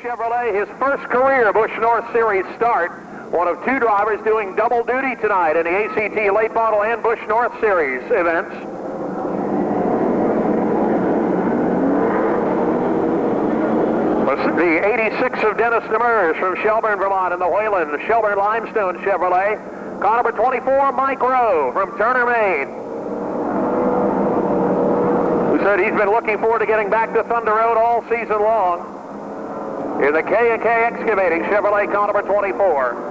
Chevrolet, his first career Busch North Series start. One of two drivers doing double duty tonight in the ACT Late Model and Busch North Series events. The 86 of Dennis Demers from Shelburne, Vermont, in the Whalen Shelburne Limestone Chevrolet. Car number 24, Mike Rowe from Turner, Maine, who said he's been looking forward to getting back to Thunder Road all season long. In the K&K Excavating Chevrolet, car number 24.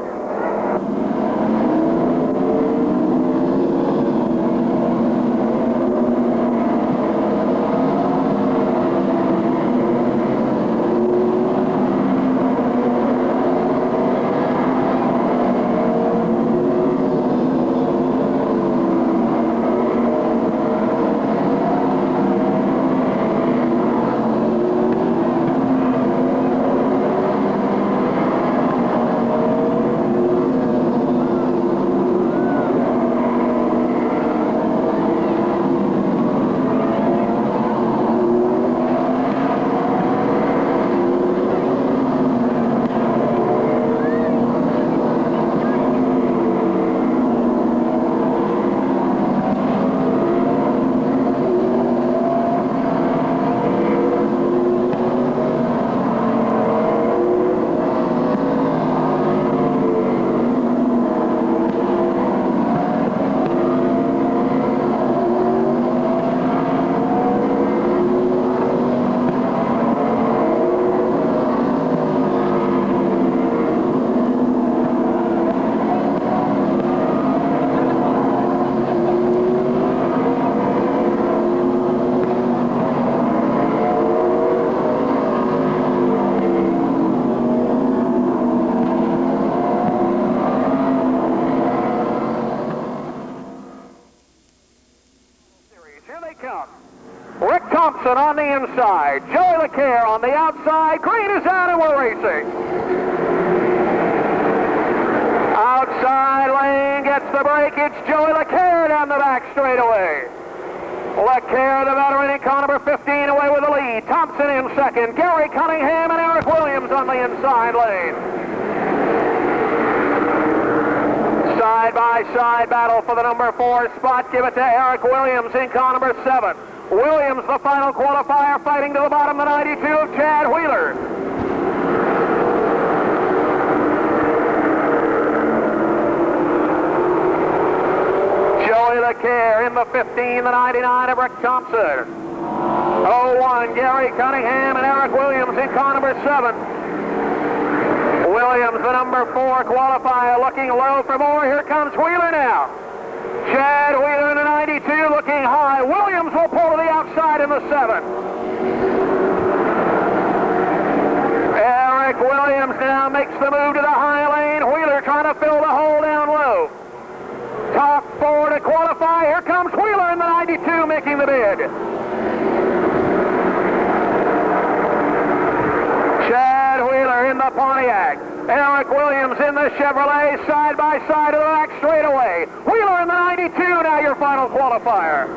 On the inside, Joey LeCaire on the outside, green is out and we're racing. Outside lane gets the break, it's Joey LeCaire down the back straightaway. LeCaire, the veteran, in car number 15, away with the lead. Thompson in second, Gary Cunningham and Eric Williams on the inside lane. Side-by-side battle for the number 4 spot. Give it to Eric Williams in car number 7. Williams, the final qualifier, fighting to the bottom, the 92 of Chad Wheeler. Joey LeCaire in the 15, the 99 of Rick Thompson. 01, Gary Cunningham and Eric Williams in car number 7. Williams, the number 4 qualifier, looking low for more. Here comes Wheeler now. Chad Wheeler in the 92 looking high. Williams will pull to the outside in the 7. Eric Williams now makes the move to the high lane. Wheeler trying to fill the hole down low. Top 4 to qualify. Here comes Wheeler in the 92 making the bid. Chad Wheeler in the Pontiac. Eric Williams in the Chevrolet, side by side of the back straightaway. Wheeler in the 92, now your final qualifier.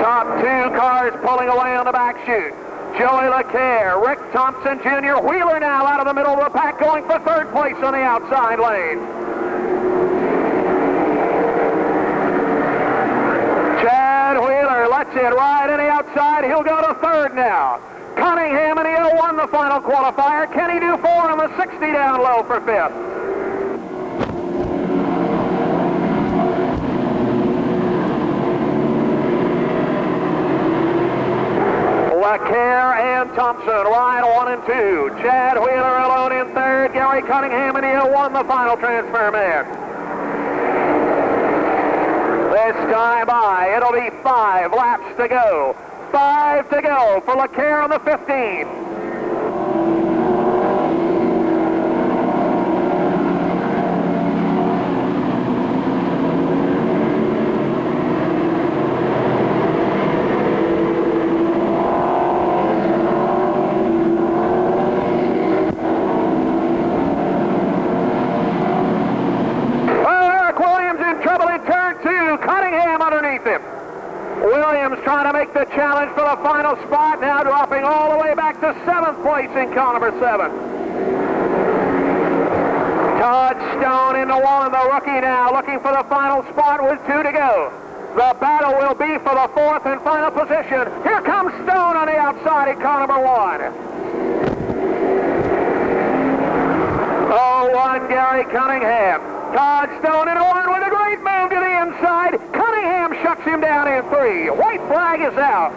Top 2 cars pulling away on the back chute. Joey LeCaire, Rick Thompson Jr., Wheeler now out of the middle of the pack, going for 3rd place on the outside lane. Chad Wheeler lets it ride in the outside. He'll go to 3rd now. Cunningham and the 01, the final qualifier. Can he do 4 on the 60 down low for 5th? LeCaire and Thompson ride 1 and 2. Chad Wheeler alone in 3rd. Gary Cunningham and the 01, the final transfer man. This time by, it'll be 5 laps to go. 5 to go for LeCaire on the 15. Williams trying to make the challenge for the final spot, now dropping all the way back to 7th place in car number 7. Todd Stone into 1, the rookie now looking for the final spot with 2 to go. The battle will be for the 4th and final position. Here comes Stone on the outside in car number 1. 0-1 Gary Cunningham. Todd Stone into 1 with a great move to the inside. Cunningham shuts him down in 3. White flag is out.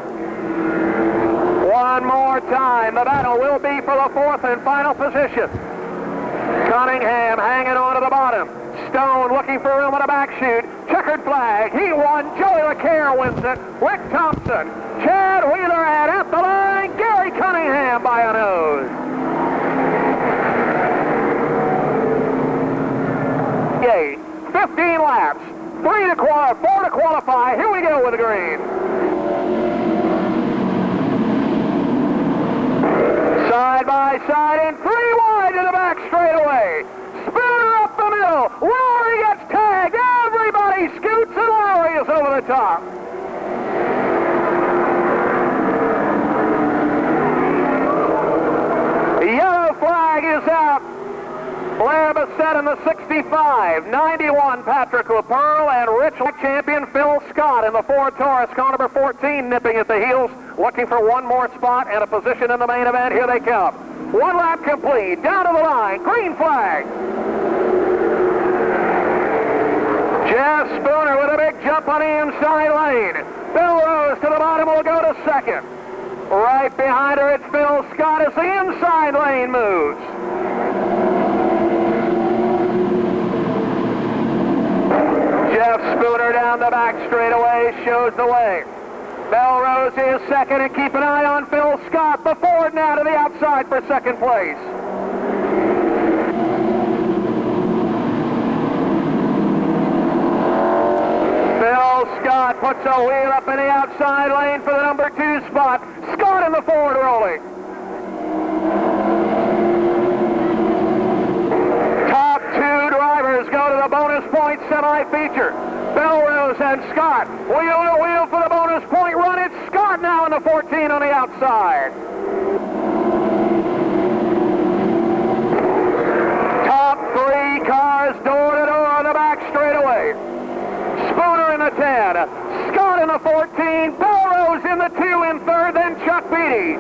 One more time. The battle will be for the 4th and final position. Cunningham hanging on to the bottom. Stone looking for room on a back chute. Checkered flag. He won. Joey LeCaire wins it. Rick Thompson. Chad Wheeler at the line. Gary Cunningham by a nose. 15 laps. 4 to qualify. Here we go with the green. Side by side and 3 wide to the back straightaway. Spooner up the middle. Lowry gets tagged. Everybody scoots and Lowry is over the top. The yellow flag is out. Blair Bassett in the 65, 91 Patrick LaPearl, and Rich champion Phil Scott in the Ford Taurus, car number 14, nipping at the heels, looking for one more spot and a position in the main event. Here they come. 1 lap complete, down to the line, green flag. Jeff Spooner with a big jump on the inside lane. Bill Rose to the bottom will go to 2nd. Right behind her, it's Phil Scott as the inside lane moves. Jeff Spooner down the back straightaway shows the way. Melrose is 2nd, and keep an eye on Phil Scott. The Ford now to the outside for 2nd place. Phil Scott puts a wheel up in the outside lane for the number 2 spot. Scott in the Ford rolling. Top 2 drivers go to the bonus point semi-feature. Belrose and Scott. Wheel to wheel for the bonus point run. It's Scott now in the 14 on the outside. Top 3 cars door to door on the back straightaway. Spooner in the 10. Scott in the 14. Belrose in the 2 in 3rd. Then Chuck Beatty.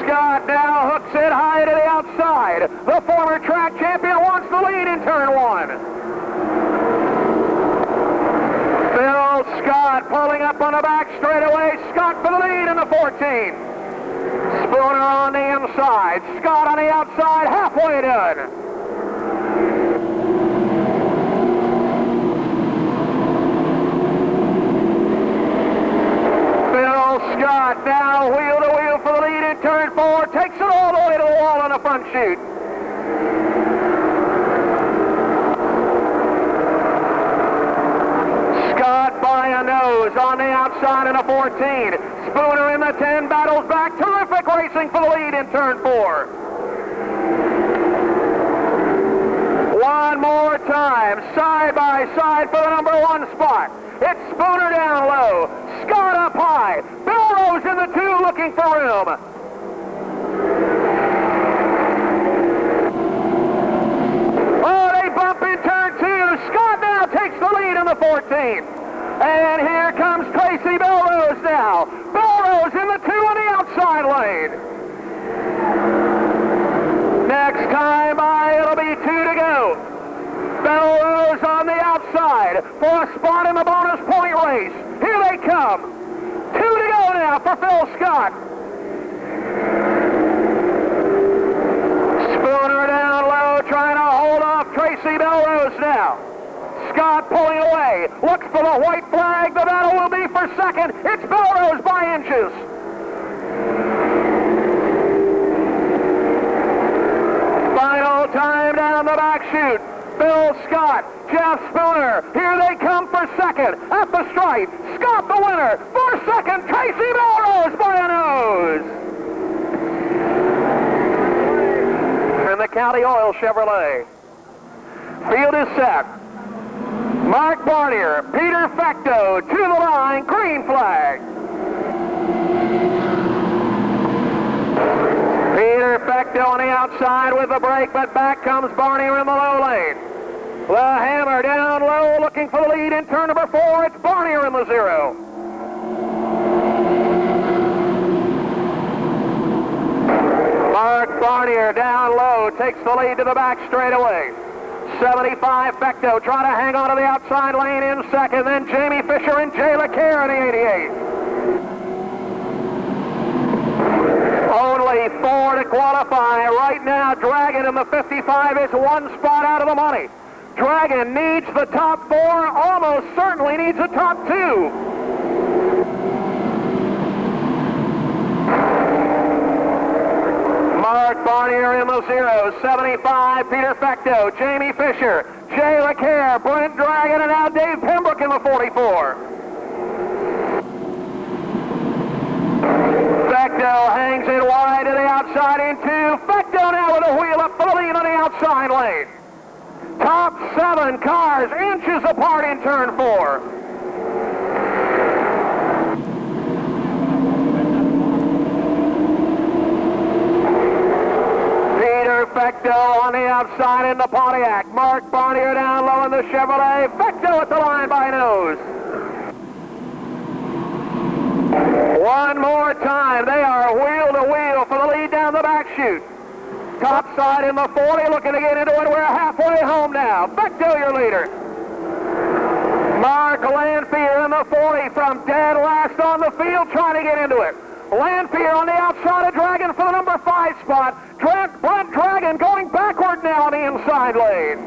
Scott now hooks it high to the outside. The former track champion wants the lead in turn 1. Phil Scott pulling up on the back straightaway. Scott for the lead in the 14. Spooner on the inside. Scott on the outside, halfway done. Scott now wheel to wheel for the lead in turn 4, takes it all the way to the wall on the front chute. Scott by a nose on the outside in the 14. Spooner in the 10 battles back. Terrific racing for the lead in turn 4. One more time, side by side for the number 1 spot. It's Spooner down low, Scott up high, Bill Rose in the 2 looking for room. Oh, they bump in turn 2. Scott now takes the lead in the 14. And here comes Tracy Belrose now. Belrose in the 2 on the outside lane. Next time by, it'll be 2 to go. Belrose on the outside for a spot in the bonus point race. Here they come. 2 to go now for Phil Scott. Spooner down low trying to hold off Tracy Belrose now. Scott pulling away. Looks for the white flag. The battle will be for 2nd. It's Belrose by inches. Final time down the back chute. Bill Scott, Jeff Spooner, here they come for 2nd at the stripe. Scott the winner, for 2nd, Tracy Belrose by a nose. And County Oil Chevrolet. Field is set. Mark Barnier, Peter Fecto to the line, green flag. Peter Fecto on the outside with the brake, but back comes Barnier in the low lane. The hammer down low, looking for the lead in turn number 4. It's Barnier in the 0. Mark Barnier down low, takes the lead to the back straightaway. 75 Fecto trying to hang on to the outside lane in second, then Jamie Fisher and Jay LeCaire in the 88. Only 4 to qualify. Right now, Dragon in the 55 is 1 spot out of the money. Dragon needs the top 4, almost certainly needs the top 2. Mark Barnier in the 0, 75, Peter Fecto, Jamie Fisher, Jay LeCaire, Brent Dragon, and now Dave Pembroke in the 44. Fecto hangs it wide to the outside in 2. Fecto now with a wheel up for the lead on the outside lane. Top 7 cars inches apart in turn 4. Peter Fecto on the outside in the Pontiac. Mark Barnier down low in the Chevrolet. Fecto at the line by nose. One more time. They are wheel to wheel for the lead down the back chute. Top side in the 40, looking to get into it. We're halfway home now. Fecto, your leader. Mark Lanphier in the 40 from dead last on the field, trying to get into it. Lanphier on the outside of Dragon for the number 5 spot. Brent Dragon going backward now on the inside lane.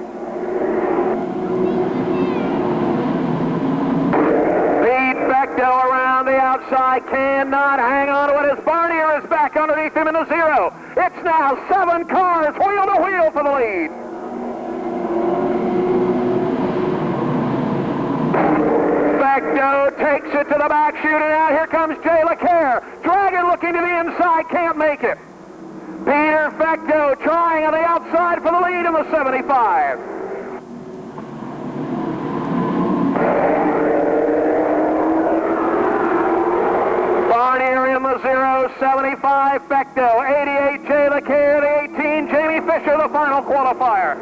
Pete Fecto around the outside, cannot hang on to it as Barnier is back underneath him in the 0. It's now 7 cars wheel to wheel for the lead. Fecto takes it to the back chute, and out here comes Jay LeCaire. Dragon looking to the inside, can't make it. Peter Fecto trying on the outside for the lead in the 75. Barnier in the 0, 75 Fecto, 88 Jay LeCaire, the 18 Jamie Fisher, the final qualifier.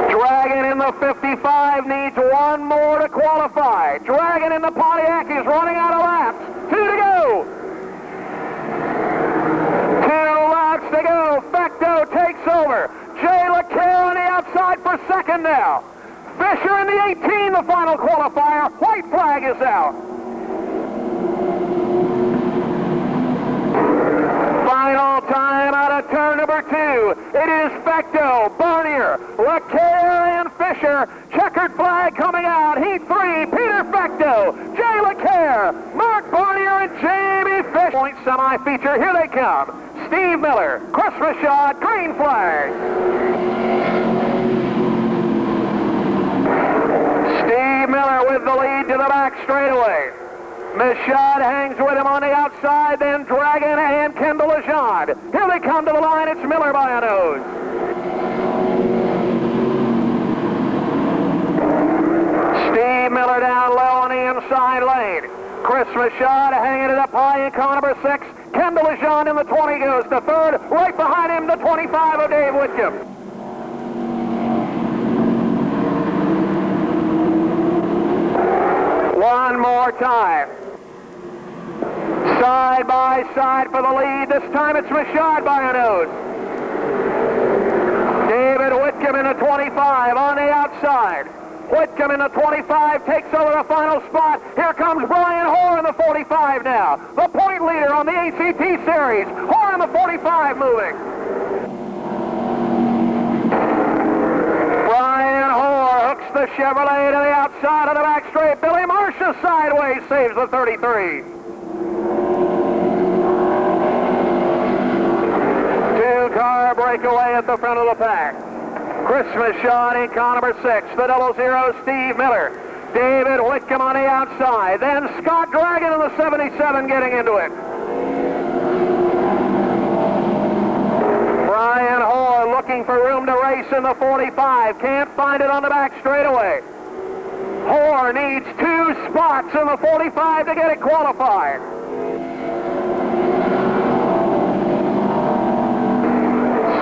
Dragon in the 55 needs 1 more to qualify. Dragon in the Pontiac is running out of laps. 2 to go. 2 laps to go. Fecto takes over. Jay LeCaire on the outside for second now. Fisher in the 18, the final qualifier. White flag is out. Final time out of turn number 2. It is Fecto, Barnier, LeCaire, and Fisher. Checkered flag coming out. Heat 3, Peter Fecto, Jay LeCaire, Mark Barnier, and Jamie Fisher. Point semi-feature, here they come. Steve Miller, Chris Rashad, green flag. Steve Miller with the lead to the back straightaway. Michaud hangs with him on the outside, then Dragon and Kendall Lejean. Here they come to the line. It's Miller by a nose. Steve Miller down low on the inside lane. Chris Michaud hanging it up high in car number 6. Kendall Lejean in the 20 goes to third. Right behind him, the 25 of Dave Whitcomb. One more time. Side by side for the lead. This time it's Michaud by a nose. David Whitcomb in the 25 on the outside. Whitcomb in the 25 takes over the final spot. Here comes Brian Hoare in the 45 now. The point leader on the ACT Series. Hoare in the 45 moving. Brian Hoare hooks the Chevrolet to the outside of the back straight. Billy Marcia sideways saves the 33. 2-car breakaway at the front of the pack. Chris Michaud in car number 6, the 00, Steve Miller. David Whitcomb on the outside. Then Scott Dragon in the 77 getting into it. Brian Hoare looking for room to race in the 45. Can't find it on the back straightaway. Hoare needs 2 spots in the 45 to get it qualified.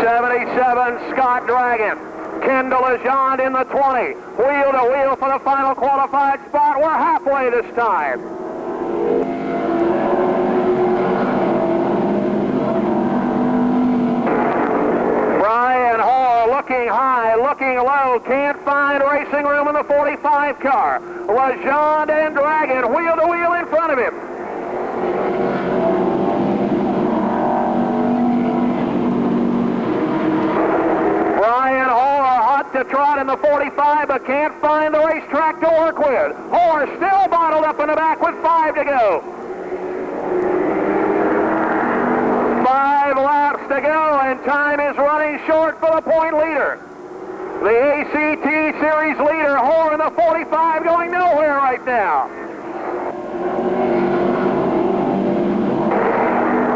77, Scott Dragon. Kendall Lejeune in the 20. Wheel to wheel for the final qualified spot. We're halfway this time. Brian Hoare looking high, looking low. Can't find racing room in the 45 car. Lejeune and Dragon wheel to wheel in front of him. Brian Hoare hot to trot in the 45, but can't find the racetrack to work with. Hoare still bottled up in the back with 5 to go. 5 laps to go, and time is running short for the point leader. The ACT Series leader, Hoare in the 45, going nowhere right now.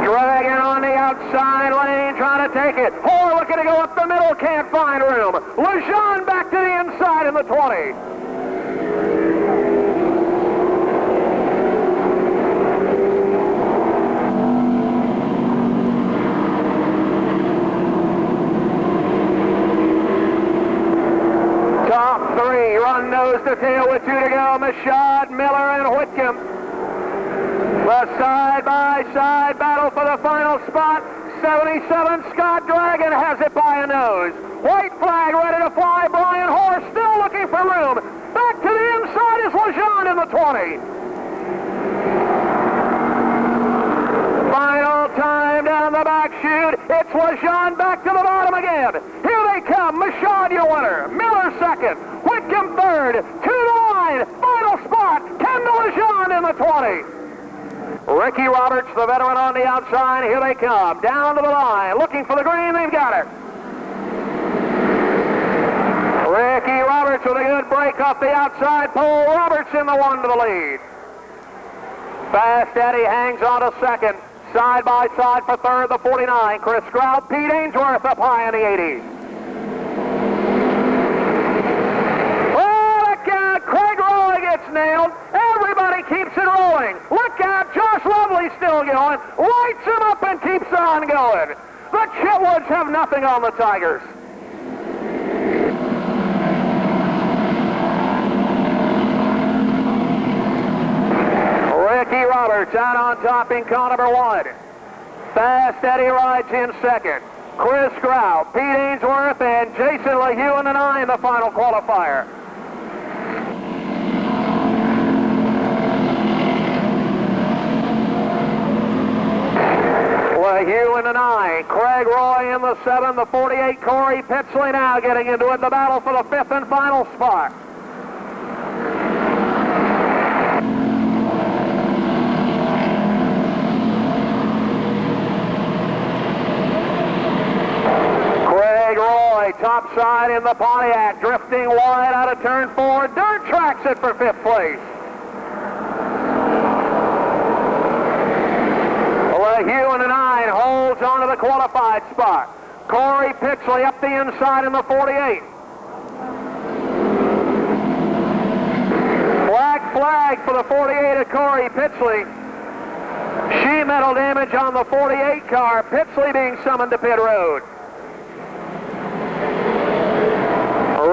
Dragon on the outside lane, trying to take it. Hoare looking to go up the middle, can't find room. Lejeune back to the inside in the 20. Top 3 run nose to tail with 2 to go. Michaud, Miller, and Whitcomb. The side-by-side battle for the final spot. 77, Scott Dragon has it by a nose. White flag ready to fly. Brian Hoare still looking for room. Back to the inside is Lejeune in the 20. Final time down the back chute. It's Lejeune back to the bottom again. Here they come. Michaud, your winner. Miller second. Whitcomb third. To the line. Final spot. Kendall Lejeune in the 20. Ricky Roberts, the veteran on the outside. Here they come. Down to the line. Looking for the green. They've got it. Ricky Roberts with a good break off the outside pole. Roberts in the 1 to the lead. Fast Eddie hangs on to second. Side by side for third, the 49. Chris Stroud, Pete Ainsworth up high in the 80. Oh, look out. Craig Roy gets nailed. Everybody keeps it rolling. Look out. Josh Lovely still going. Lights him up and keeps on going. The Chitwoods have nothing on the Tigers. Ricky Roberts out on top in car number 1. Fast Eddie rides in second. Chris Stroud, Pete Ainsworth, and Jason LeHue in the 9, the final qualifier. LeHue in the 9, Craig Roy in the 7, the 48, Corey Pitsley now getting into it, the battle for the 5th and final spot. Craig Roy, top side in the Pontiac, drifting wide out of turn 4. Dirt tracks it for 5th place. LeHue in the 9 holds onto the qualified spot. Corey Pitsley up the inside in the 48. Black flag for the 48 of Corey Pitsley. Sheet metal damage on the 48 car. Pitsley being summoned to pit road.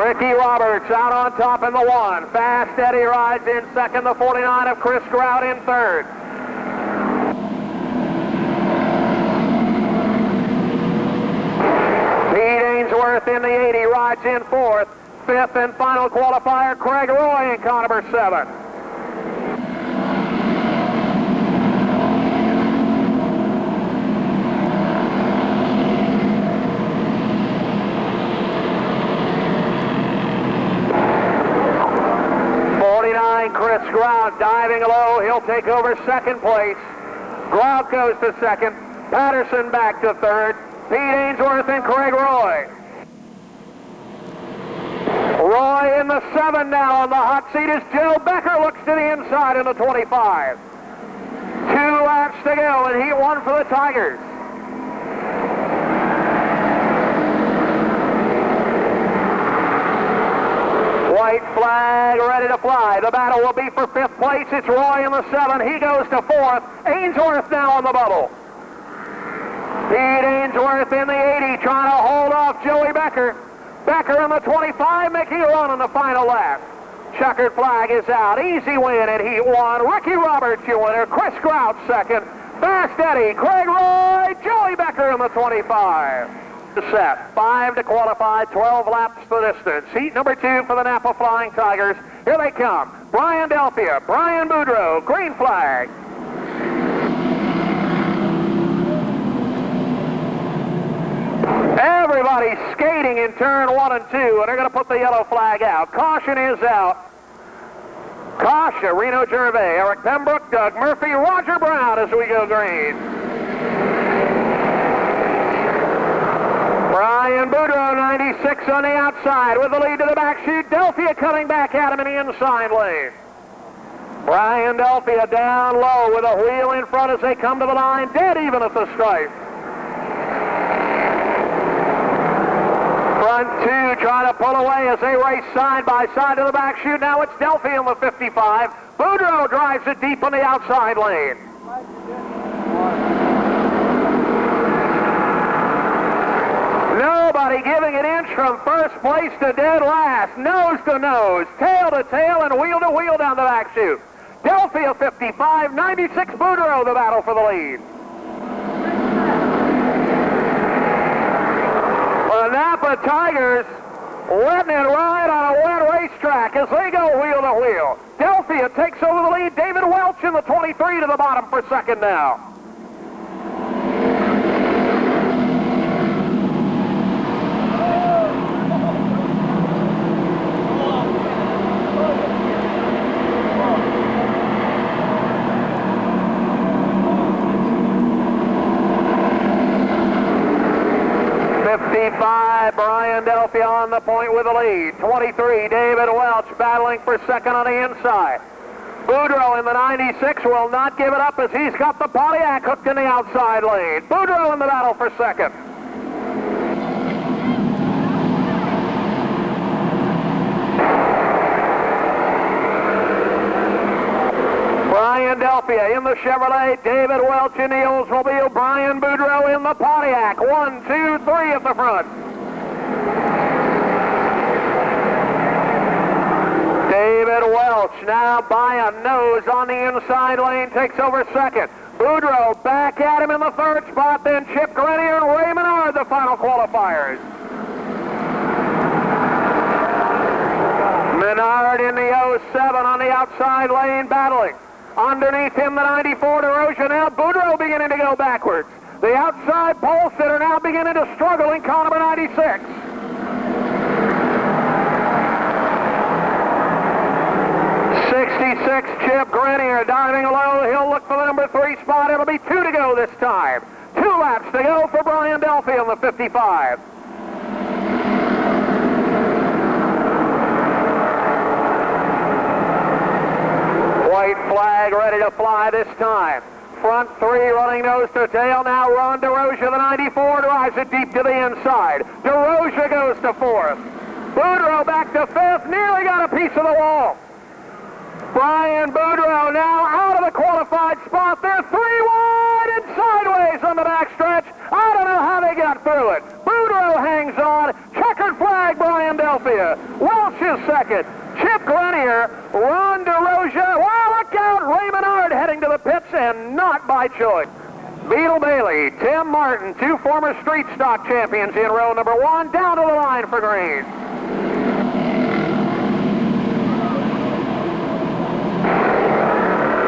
Ricky Roberts out on top in the 1. Fast Eddie rides in second. The 49 of Chris Stroud in third. Pete Ainsworth in the 80 rides in fourth. 5th and final qualifier, Craig Roy in car number 7. Chris Stroud diving low. He'll take over second place. Grout goes to second. Patterson back to third. Pete Ainsworth and Craig Roy. Roy in the 7 now on the hot seat as Joe Becker looks to the inside in the 25. 2 laps to go in Heat 1 for the Tigers. White flag ready to fly. The battle will be for 5th place. It's Roy in the 7. He goes to 4th. Ainsworth now on the bubble. Pete Ainsworth in the 80 trying to hold off Joey Becker. Becker in the 25 making a run in the final lap. Checkered flag is out. Easy win in Heat 1. Ricky Roberts your winner. Chris Grouch second. Fast Eddie, Craig Roy, Joey Becker in the 25. Set. 5 to qualify, 12 laps the distance. Heat number 2 for the Napa Flying Tigers. Here they come. Brian Delphia, Brian Boudreau, green flag. Everybody's skating in turn 1 and 2, and they're going to put the yellow flag out. Caution is out. Caution, Reno Gervais, Eric Pembroke, Doug Murphy, Roger Brown as we go green. Brian Boudreau, 96 on the outside with the lead to the back chute. Delphia coming back at him in the inside lane. Brian Delphia down low with a wheel in front as they come to the line, dead even at the stripe. Front 2 trying to pull away as they race side by side to the back chute. Now it's Delphia in the 55. Boudreau drives it deep on the outside lane. Nobody giving an inch from first place to dead last. Nose to nose, tail to tail, and wheel to wheel down the back chute. Delphia 55, 96 Boudreau the battle for the lead. The Napa Tigers letting it ride on a wet racetrack as they go wheel to wheel. Delphia takes over the lead. David Welch in the 23 to the bottom for second now. Brian Delphia on the point with the lead. 23, David Welch battling for second on the inside. Boudreau in the 96 will not give it up as he's got the Pontiac hooked in the outside lane. Boudreau in the battle for second. Brian Delphia in the Chevrolet, David Welch in the Oldsmobile, Brian Boudreau in the Pontiac. 1, 2, 3 at the front. David Welch now by a nose on the inside lane, takes over second. Boudreau back at him in the third spot, then Chip Grenier and Ray Menard, the final qualifiers. Menard in the 07 on the outside lane battling. Underneath him, the 94 DeRosa. Now Boudreau beginning to go backwards. The outside pole sitter now beginning to struggle in car number 96. Chip Grenier diving low. He'll look for the number 3 spot. It'll be 2 to go this time. 2 laps to go for Brian Delphia in the 55. White flag ready to fly this time. Front 3 running nose to tail. Now Ron DeRosa, the 94, drives it deep to the inside. DeRosa goes to 4th. Boudreau back to 5th. Nearly got a piece of the wall. Brian Boudreau now out of the qualified spot. They're 3 wide and sideways on the backstretch. I don't know how they got through it. Boudreau hangs on. Checkered flag, Brian Delphia. Welch is second. Chip Grenier, Ron DeRosa. Well, look out. Ray Menard heading to the pits and not by choice. Beetle Bailey, Tim Martin, 2 former street stock champions in row number 1, down to the line for green.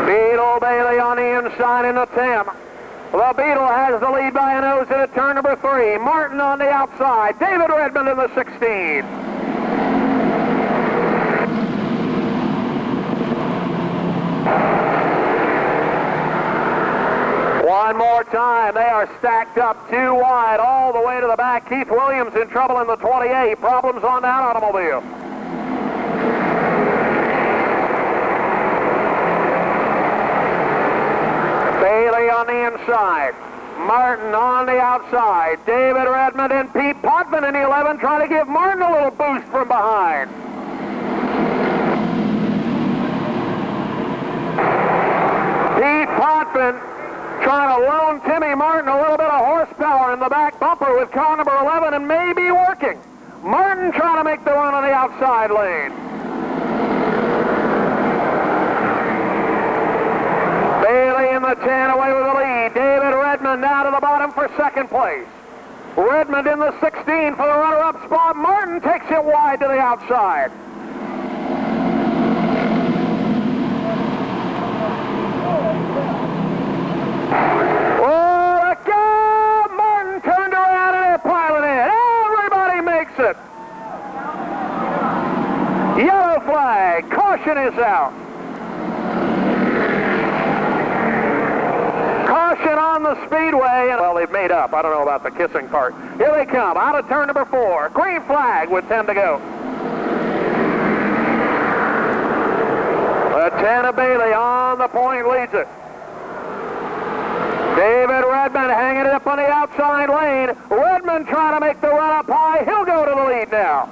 Beetle Bailey on the inside in the 10. The Beetle has the lead by a nose into turn number 3. Martin on the outside. David Redmond in the 16. One more time. They are stacked up 2 wide all the way to the back. Keith Williams in trouble in the 28. Problems on that automobile. outside. Martin on the outside. David Redmond and Pete Potvin in the 11 trying to give Martin a little boost from behind. Pete Potvin trying to loan Timmy Martin a little bit of horsepower in the back bumper with car number 11 and maybe working. Martin trying to make the run on the outside lane. Bailey in the 10 away with the lead. David Redmond now to the bottom for second place. Redmond in the 16 for the runner-up spot. Martin takes it wide to the outside. Oh, look out! Martin turned around and they're piling in. Everybody makes it. Yellow flag. Caution is out. Caution on the speedway. Well, they've made up. I don't know about the kissing part. Here they come. Out of turn number 4. Green flag with 10 to go. The 10 of Bailey on the point leads it. David Redmond hanging it up on the outside lane. Redmond trying to make the run up high. He'll go to the lead now.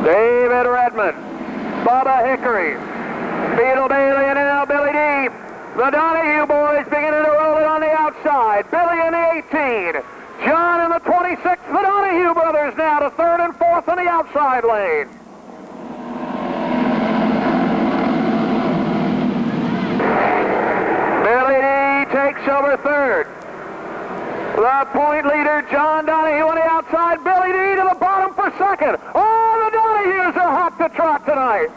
David Redmond, Bubba Hickory, Beetle Bailey, and now Billy D. The Donahue boys beginning to roll it on the outside. Billy in the 18. John in the 26. The Donahue brothers now to third and fourth on the outside lane. Billy D takes over third. The point leader, John Donahue on the outside. Billy D to the bottom for second. Oh, the Donahues are hot to trot tonight.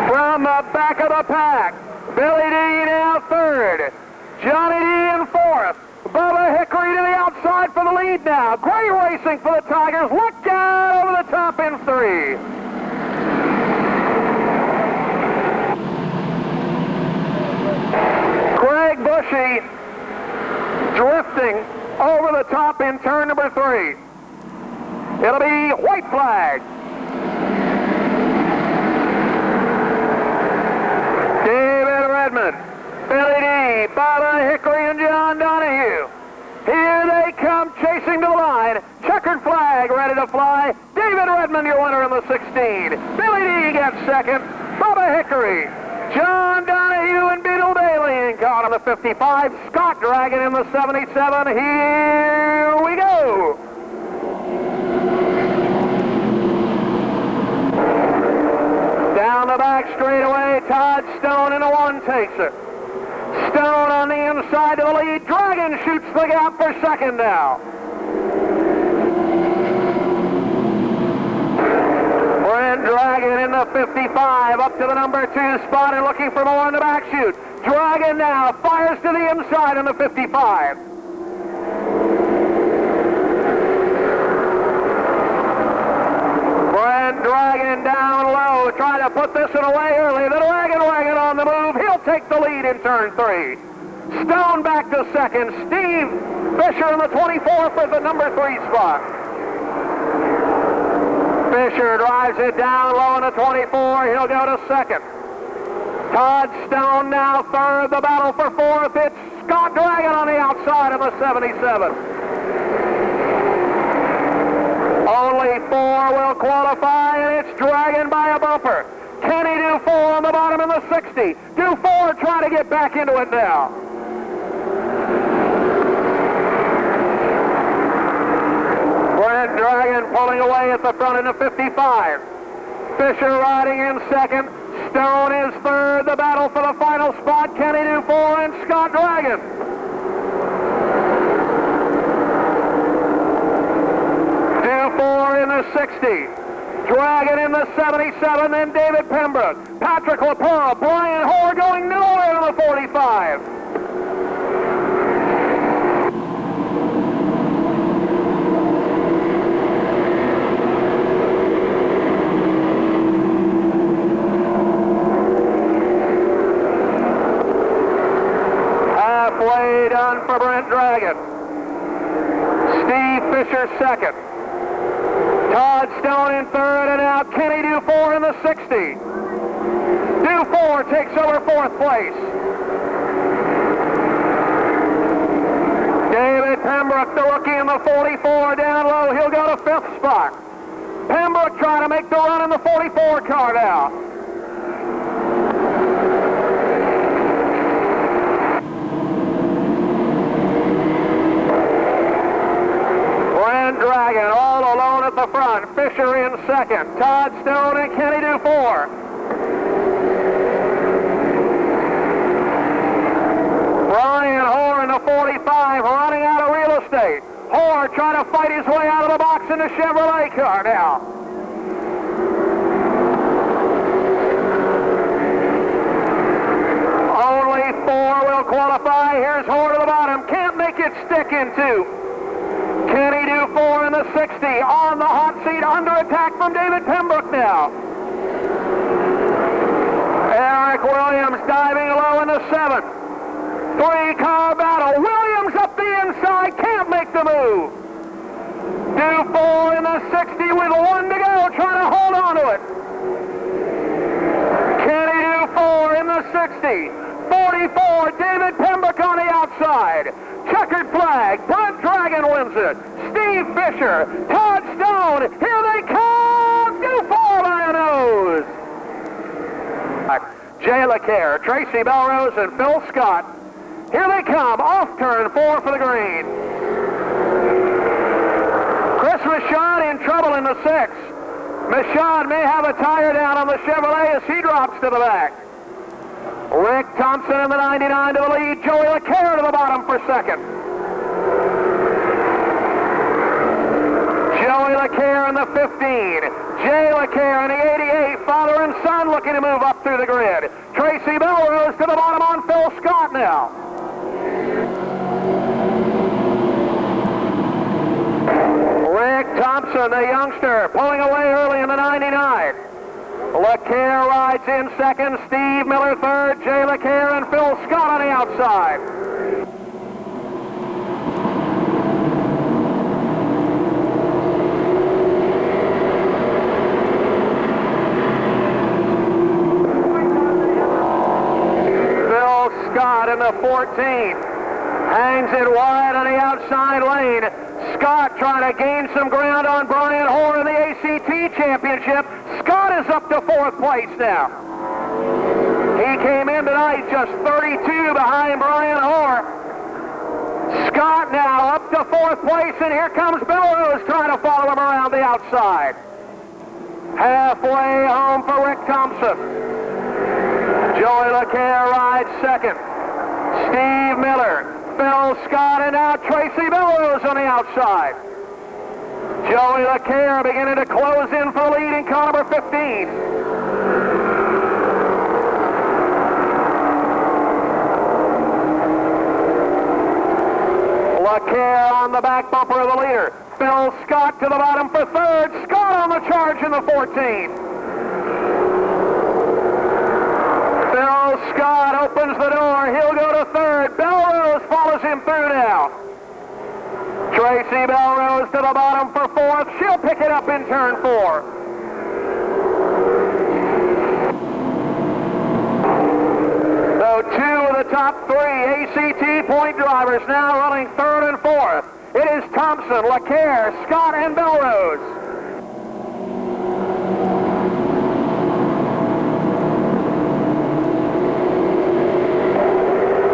From the back of the pack, Billy D now third. Johnny D in fourth. Bubba Hickory to the outside for the lead now. Great racing for the Tigers. Look out over the top in 3. Craig Bushy drifting over the top in turn number 3. It'll be white flag. David Redmond, Billy D, Bubba Hickory, and John Donahue. Here they come chasing to the line. Checkered flag ready to fly. David Redmond, your winner in the 16. Billy D gets second. Bubba Hickory, John Donahue, and Beetle Bailey in car on the 55. Scott Dragon in the 77. Here we go. Down the back straightaway, Todd Stone in the 1 takes it. Stone on the inside to the lead. Dragon shoots the gap for second now. Brent Dragon in the 55 up to the number 2 spot and looking for more in the back chute. Dragon now fires to the inside in the 55. Brent Dragon down low, trying to put this one away early. The Dragon Wagon on the move. He'll take the lead in turn 3. Stone back to second. Steve Fisher in the 24 for the number 3 spot. Fisher drives it down low in the 24. He'll go to second. Todd Stone now third. The battle for fourth. It's Scott Dragon on the outside of the 77. Only 4 will qualify, and it's Dragon by a bumper. Kenny Dufour on the bottom in the 60. Dufour trying to get back into it now. Brent Dragon pulling away at the front in the 55. Fisher riding in second. Stone is third. The battle for the final spot. Kenny Dufour and Scott Dragon. Dufour in the 60. Dragon in the 77. Then David Pembroke. Patrick LaPearl. Brian Hoare going nowhere in the 45. Red Dragon. Steve Fisher second. Todd Stone in third, and now Kenny Dufour in the 60. Dufour takes over fourth place. David Pembroke, the rookie in the 44, down low. He'll go to fifth spot. Pembroke trying to make the run in the 44 car now. Red Dragon all alone at the front. Fisher in second. Todd Stone and Kenny Dufour. Brian Hoare in the 45 running out of real estate. Hoare trying to fight his way out of the box in the Chevrolet car now. Only 4 will qualify. Here's Hoare to the bottom. Can't make it stick in 2. Kenny Dufour in the 60 on the hot seat, under attack from David Pembroke now. Eric Williams diving low in the 7. 3-car battle. Williams up the inside, can't make the move. Dufour in the 60 with 1 to go, trying to hold on to it. Kenny Dufour in the 60. 44, David Pembroke on the outside. Checkered flag, Red Dragon wins it. Steve Fisher, Todd Stone, here they come! Dufour by a nose. Jay LeCaire, Tracy Belrose, and Phil Scott. Here they come, off turn 4 for the green. Chris Michaud in trouble in the 6. Michaud may have a tire down on the Chevrolet as he drops to the back. Rick Thompson in the 99 to the lead. Joey LeCaire to the bottom for second. Joey LeCaire in the 15. Jay LeCaire in the 88. Father and son looking to move up through the grid. Tracy Belrose to the bottom on Phil Scott now. Rick Thompson, the youngster, pulling away early in the 99. LeCaire rides in second, Steve Miller third, Jay LeCaire and Phil Scott on the outside. Phil Scott in the 14. Hangs it wide on the outside lane. Scott trying to gain some ground on Brian Hoare in the ACT Championship. Scott is up to fourth place now. He came in tonight just 32 behind Brian Hoare. Scott now up to fourth place, and here comes Belrose trying to follow him around the outside. Halfway home for Rick Thompson. Joey LeCaire rides second. Steve Miller, Phil Scott, and now Tracy Belrose on the outside. Joey LeCaire beginning to close in for the lead in car number 15. LeCaire on the back bumper of the leader. Phil Scott to the bottom for third. Scott on the charge in the 14. Phil Scott opens the door. He'll go to third. Belrose follows him through now. Tracy Belrose to the bottom for fourth. She'll pick it up in turn 4. So 2 of the top 3 ACT point drivers now running third and fourth. It is Thompson, LeCaire, Scott, and Belrose.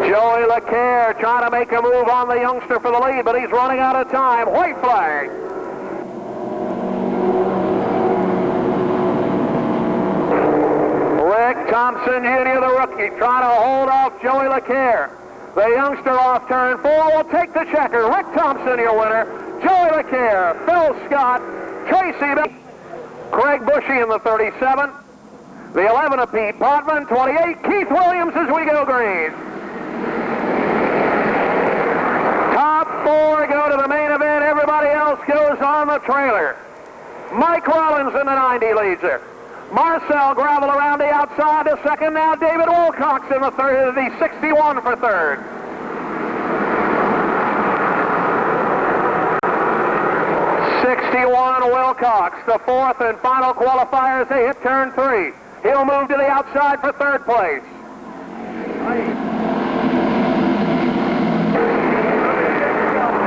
Joey LeCaire trying to make a move on the youngster for the lead, but he's running out of time. White flag. Rick Thompson, Jr., the rookie, trying to hold off Joey LeCaire. The youngster off turn 4 will take the checker. Rick Thompson, your winner. Joey LeCaire, Phil Scott, Tracy Bell, Craig Bushy in the 37. The 11 of Pete Potvin, 28, Keith Williams as we go green. Top 4 go to the main event. Everybody else goes on the trailer. Mike Rollins in the 90 leads it. Marcel Gravel around the outside to second. Now David Wilcox in the third, the 61 for third. 61 Wilcox, the fourth and final qualifier as they hit turn 3. He'll move to the outside for third place.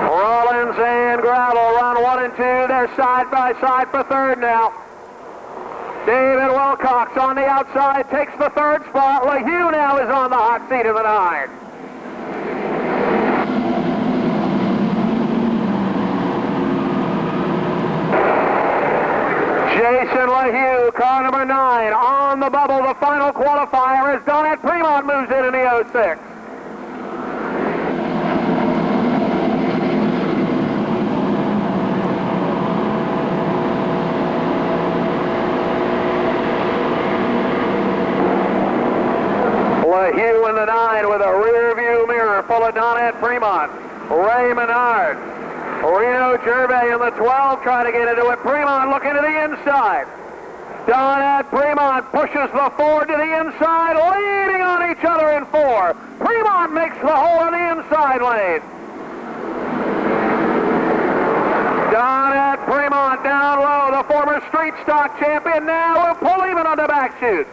Rollins and Gravel run 1 and 2. They're side by side for third now. David Wilcox on the outside takes the third spot. LeHue now is on the hot seat of the 9. Jason LeHue, car number 9, on the bubble. The final qualifier is done at Fremont, moves in the 06. LeHue in the 9 with a rear view mirror full of Donette Fremont. Ray Menard. Reno Gervais in the 12 trying to get into it. Fremont looking to the inside. Donette Fremont pushes the Ford to the inside, leaning on each other in 4. Fremont makes the hole in the inside lane. Donette Fremont down low, the former street stock champion now will pull even on the back chute.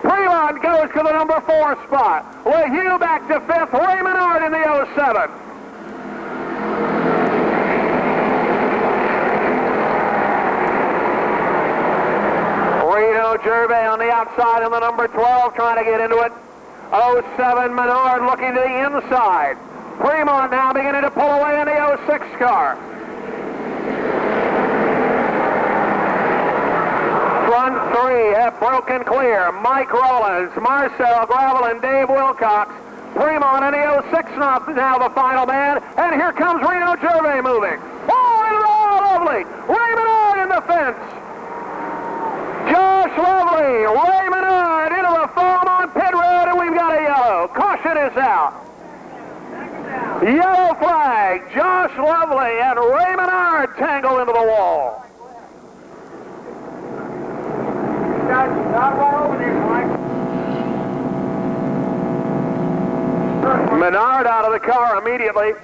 Fremont goes to the number 4 spot. LeHue back to 5th. Ray Menard in the 07. Reno Gervais on the outside in the number 12 trying to get into it. 07 Menard looking to the inside. Fremont now beginning to pull away in the 06 car. Front 3 have broken clear. Mike Rollins, Marcel Gravel, and Dave Wilcox. Fremont in the 06 now the final man. And here comes Reno Gervais moving. Oh, and lovely. Ray Menard in the fence. Josh Lovely, Ray Menard into the foam on pit road, and we've got a yellow. Caution is out. Yellow flag. Josh Lovely and Ray Menard tangle into the wall. Menard out of the car immediately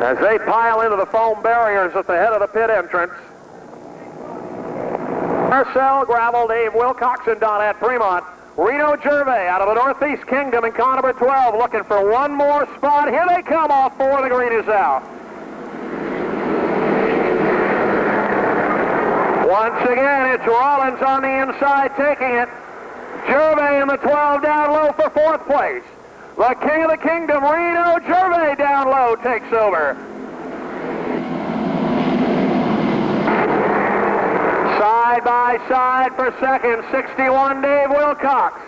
as they pile into the foam barriers at the head of the pit entrance. Marcel Gravel, Dave Wilcox, and Donette Fremont. Reno Gervais out of the Northeast Kingdom in car number 12 looking for one more spot. Here they come off 4. The green is out. Once again, it's Rollins on the inside taking it. Gervais in the 12 down low for 4th place. The king of the kingdom, Reno Gervais, down low, takes over. Side by side for second, 61 Dave Wilcox.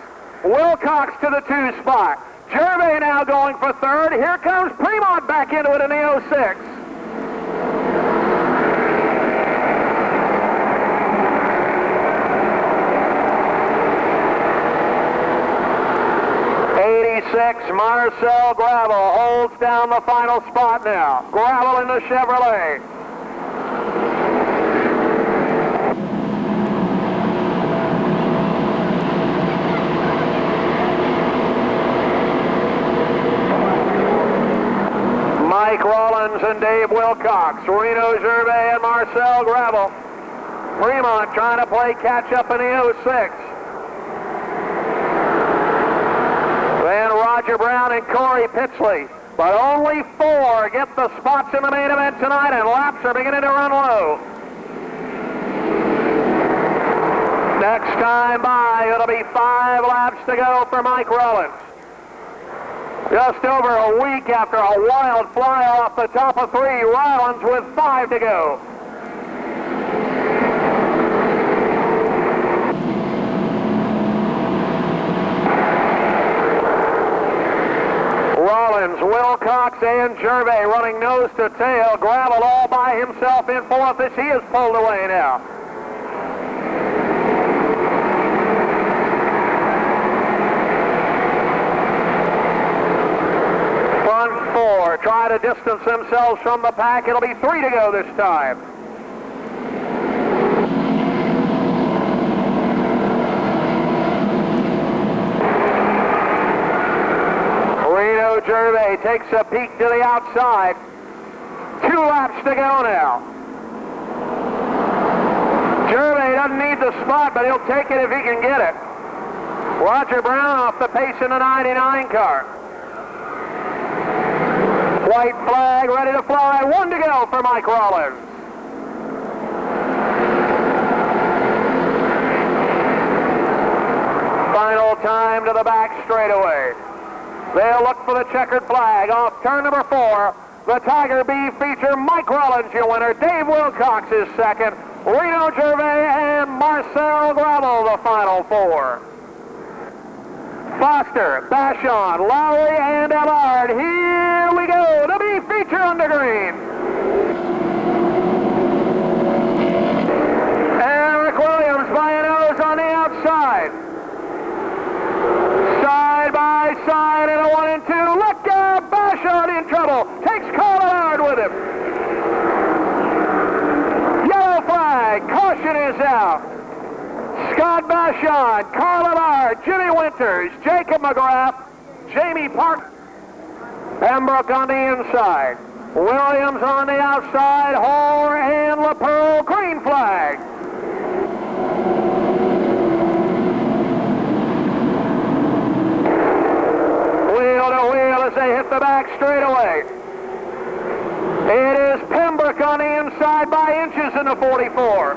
Wilcox to the 2 spot. Gervais now going for 3rd. Here comes Fremont back into it in the 06. Marcel Gravel holds down the final spot now. Gravel in the Chevrolet. Mike Rollins and Dave Wilcox. Reno Gervais and Marcel Gravel. Fremont trying to play catch up in the 06. Roger Brown and Corey Pitsley, but only 4 get the spots in the main event tonight, and laps are beginning to run low. Next time by, it'll be 5 laps to go for Mike Rollins. Just over a week after a wild fly off the top of 3, Rollins with 5 to go. Rollins, Wilcox, and Gervais running nose to tail. Gravel all by himself in 4th as he is pulled away now. Front 4 try to distance themselves from the pack. It'll be 3 to go this time. Gervais takes a peek to the outside. 2 laps to go now. Gervais doesn't need the spot, but he'll take it if he can get it. Roger Brown off the pace in the 99 car. White flag ready to fly. 1 to go for Mike Rollins. Final time to the back straightaway. They'll look for the checkered flag off turn number 4. The Tiger B feature, Mike Rollins, your winner. Dave Wilcox is second. Reno Gervais and Marcel Gravel, the final 4. Foster, Bashon, Lowry, and Allard. Here we go. The B feature on the green. Eric Williams by a nose on the outside. Side by side in a 1 and 2. Look out, Bashon in trouble. Takes Allard with him. Yellow flag. Caution is out. Scott Bashon, Carl Allard, Jimmy Winters, Jacob McGrath, Jamie Park, Pembroke on the inside, Williams on the outside, Hoare and LaPearl, green flag. Wheel to wheel as they hit the back straightaway. It is Pembroke on the inside by inches in the 44.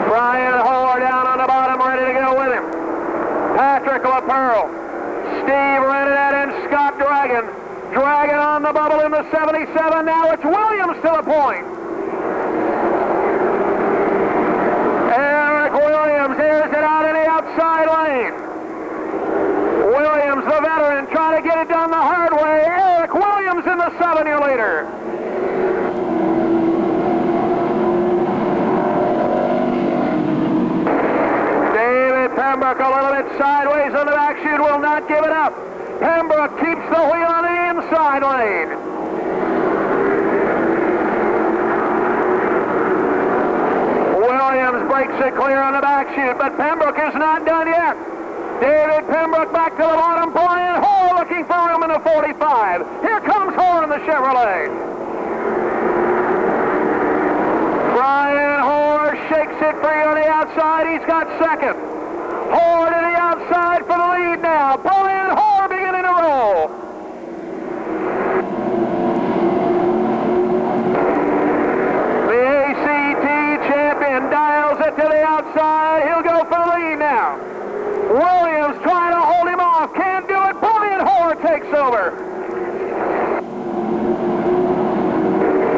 Brian Hoare down on the bottom, ready to go with him. Patrick LaPearl, Steve Rennet, and Scott Dragon. Dragon on the bubble in the 77. Now it's Williams to the point. Eric Williams airs it out in the outside lane. Williams, the veteran, trying to get it done the hard way. Eric Williams in the 7-year leader. Pembroke a little bit sideways on the back chute, will not give it up. Pembroke keeps the wheel on the inside lane. Williams breaks it clear on the back chute, but Pembroke is not done yet. David Pembroke back to the bottom. Brian Hoare looking for room in the 45. Here comes Hoare in the Chevrolet. Brian Hoare shakes it free on the outside. He's got second. Hoare to the outside for the lead now. Brian Hoare beginning to roll. The ACT champion dials it to the outside. He'll go for the lead now. Williams trying to hold him off. Can't do it. Brian Hoare takes over.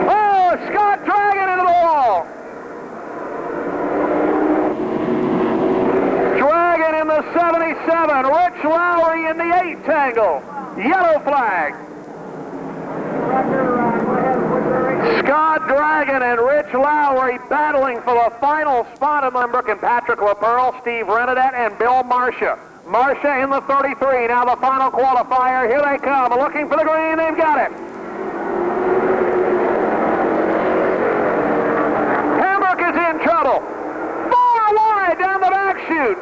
Oh, Scott Dragon into the wall. Dragon in the 77, Rich Lowry in the 8 tangle. Yellow flag. Scott Dragon and Rich Lowry battling for the final spot of Pembroke and Patrick LaPearl, Steve Renadette, and Bill Marcia. Marcia in the 33, now the final qualifier. Here they come, looking for the green, they've got it. Pembroke is in trouble. Far wide down the back chute.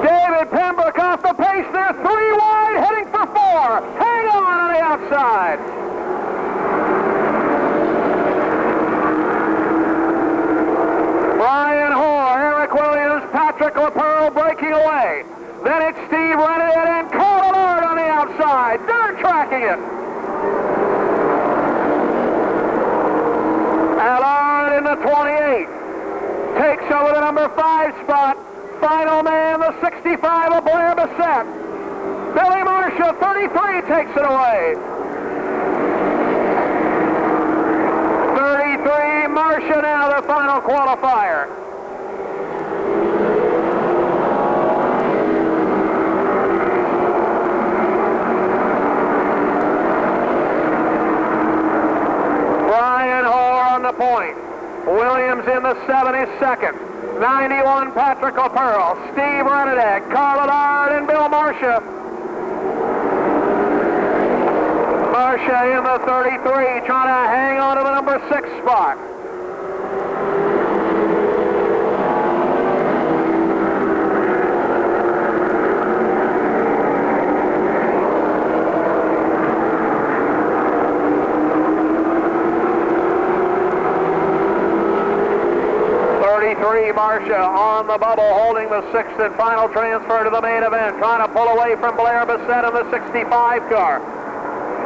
David Pembroke off the pace. They're 3 wide, heading for 4. Hang on the outside. Brian Hoare, Eric Williams, Patrick LaPearl breaking away. Then it's Steve Rennet and Carl Allard on the outside. They're tracking it. Allard in the 28. Takes over the number 5 spot. Final man, the 65 of Blair Bassett. Billy Marcia, 33, takes it away. 33, Marcia now the final qualifier. Brian Hoare on the point. Williams in the 72nd. 91, Patrick LaPearl, Steve Renadette, Carl Allard, and Bill Marcia. Marcia in the 33, trying to hang on to the number 6 spot. 3, Marcia on the bubble, holding the 6th and final transfer to the main event, trying to pull away from Blair Bassett in the 65 car.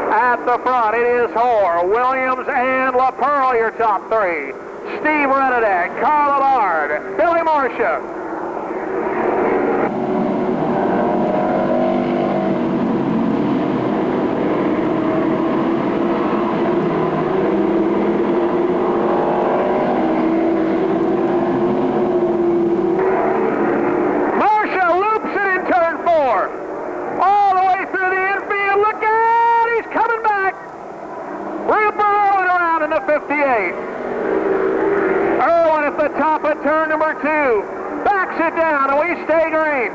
At the front, it is Hoare, Williams, and LaPearl, your top 3. Steve Renadek, Carl Allard, Billy Marcia. Top of turn number 2, backs it down, and we stay green.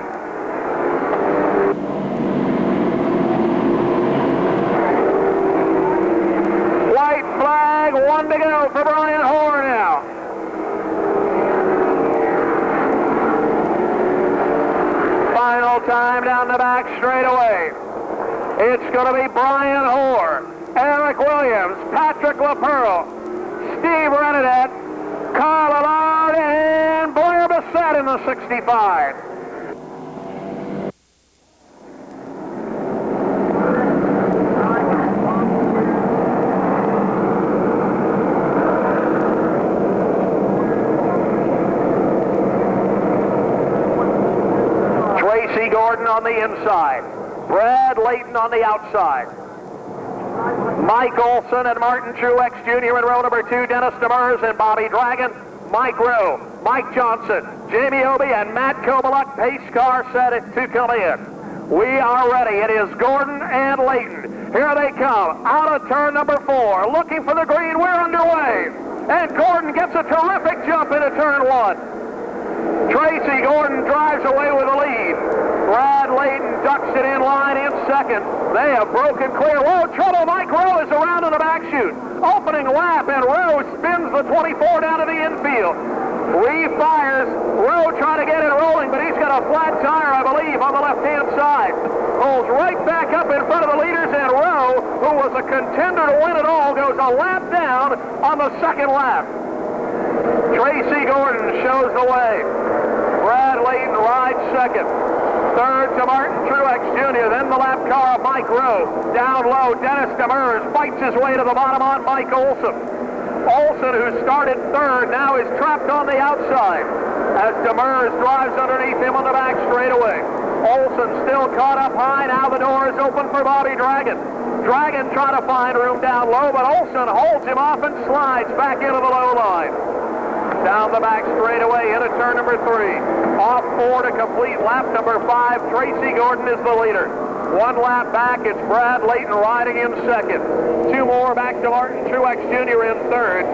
White flag, 1 to go for Brian Hoare now. Final time down the back straightaway. It's going to be Brian Hoare, Eric Williams, Patrick LaPearl, Steve Renadette, Carl Allard, and Blair Bassett in the 65. Tracy Gordon on the inside. Brad Layton on the outside. Mike Olson and Martin Truex Jr. in row number 2, Dennis Demers and Bobby Dragon, Mike Rowe, Mike Johnson, Jamie Obie, and Matt Kobaluk. Pace car set to come in. We are ready. It is Gordon and Layton. Here they come out of turn number 4, looking for the green. We're underway. And Gordon gets a terrific jump into turn 1. Tracy Gordon drives away with the lead. Brad Layton ducks it in line in second. They have broken clear. Whoa, trouble. Mike Rowe is around in the back chute. Opening lap, and Rowe spins the 24 down to the infield. Refires. Rowe trying to get it rolling, but he's got a flat tire, I believe, on the left-hand side. Pulls right back up in front of the leaders, and Rowe, who was a contender to win it all, goes a lap down on the second lap. Tracy Gordon shows the way. Brad Layton rides second. Third to Martin Truex Jr., then the lap car of Mike Rowe. Down low, Dennis Demers fights his way to the bottom on Mike Olson. Olson, who started third, now is trapped on the outside as Demers drives underneath him on the back straightaway. Olson still caught up high. Now the door is open for Bobby Dragon. Dragon trying to find room down low, but Olson holds him off and slides back into the low line. Down the back straightaway into turn number 3. Off 4 to complete lap number 5. Tracy Gordon is the leader. 1 lap back, it's Brad Layton riding in second. 2 more back to Martin Truex Jr. in third.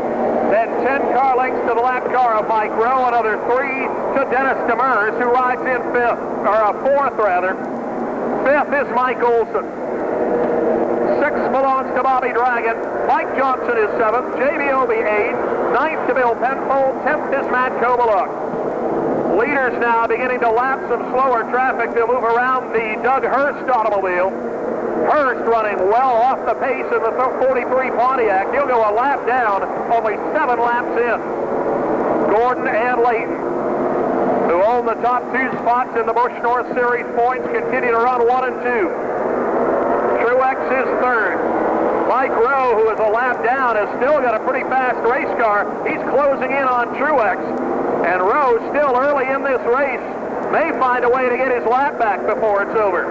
Then 10 car lengths to the lap car of Mike Rowe. Another 3 to Dennis Demers, who rides in fourth rather. 5th is Mike Olson. 6th belongs to Bobby Dragon. Mike Johnson is 7th. Jamie Obie 8th. 9th to Bill Penfold. 10th is Matt Kobaluk. Leaders now beginning to lap some slower traffic to move around the Doug Hurst automobile. Hurst running well off the pace of the 43 Pontiac. He'll go a lap down, only 7 laps in. Gordon and Layton, who own the top 2 spots in the Busch North Series points, continue to run 1 and 2. Truex is third. Mike Rowe, who is a lap down, has still got a pretty fast race car. He's closing in on Truex. And Rowe, still early in this race, may find a way to get his lap back before it's over.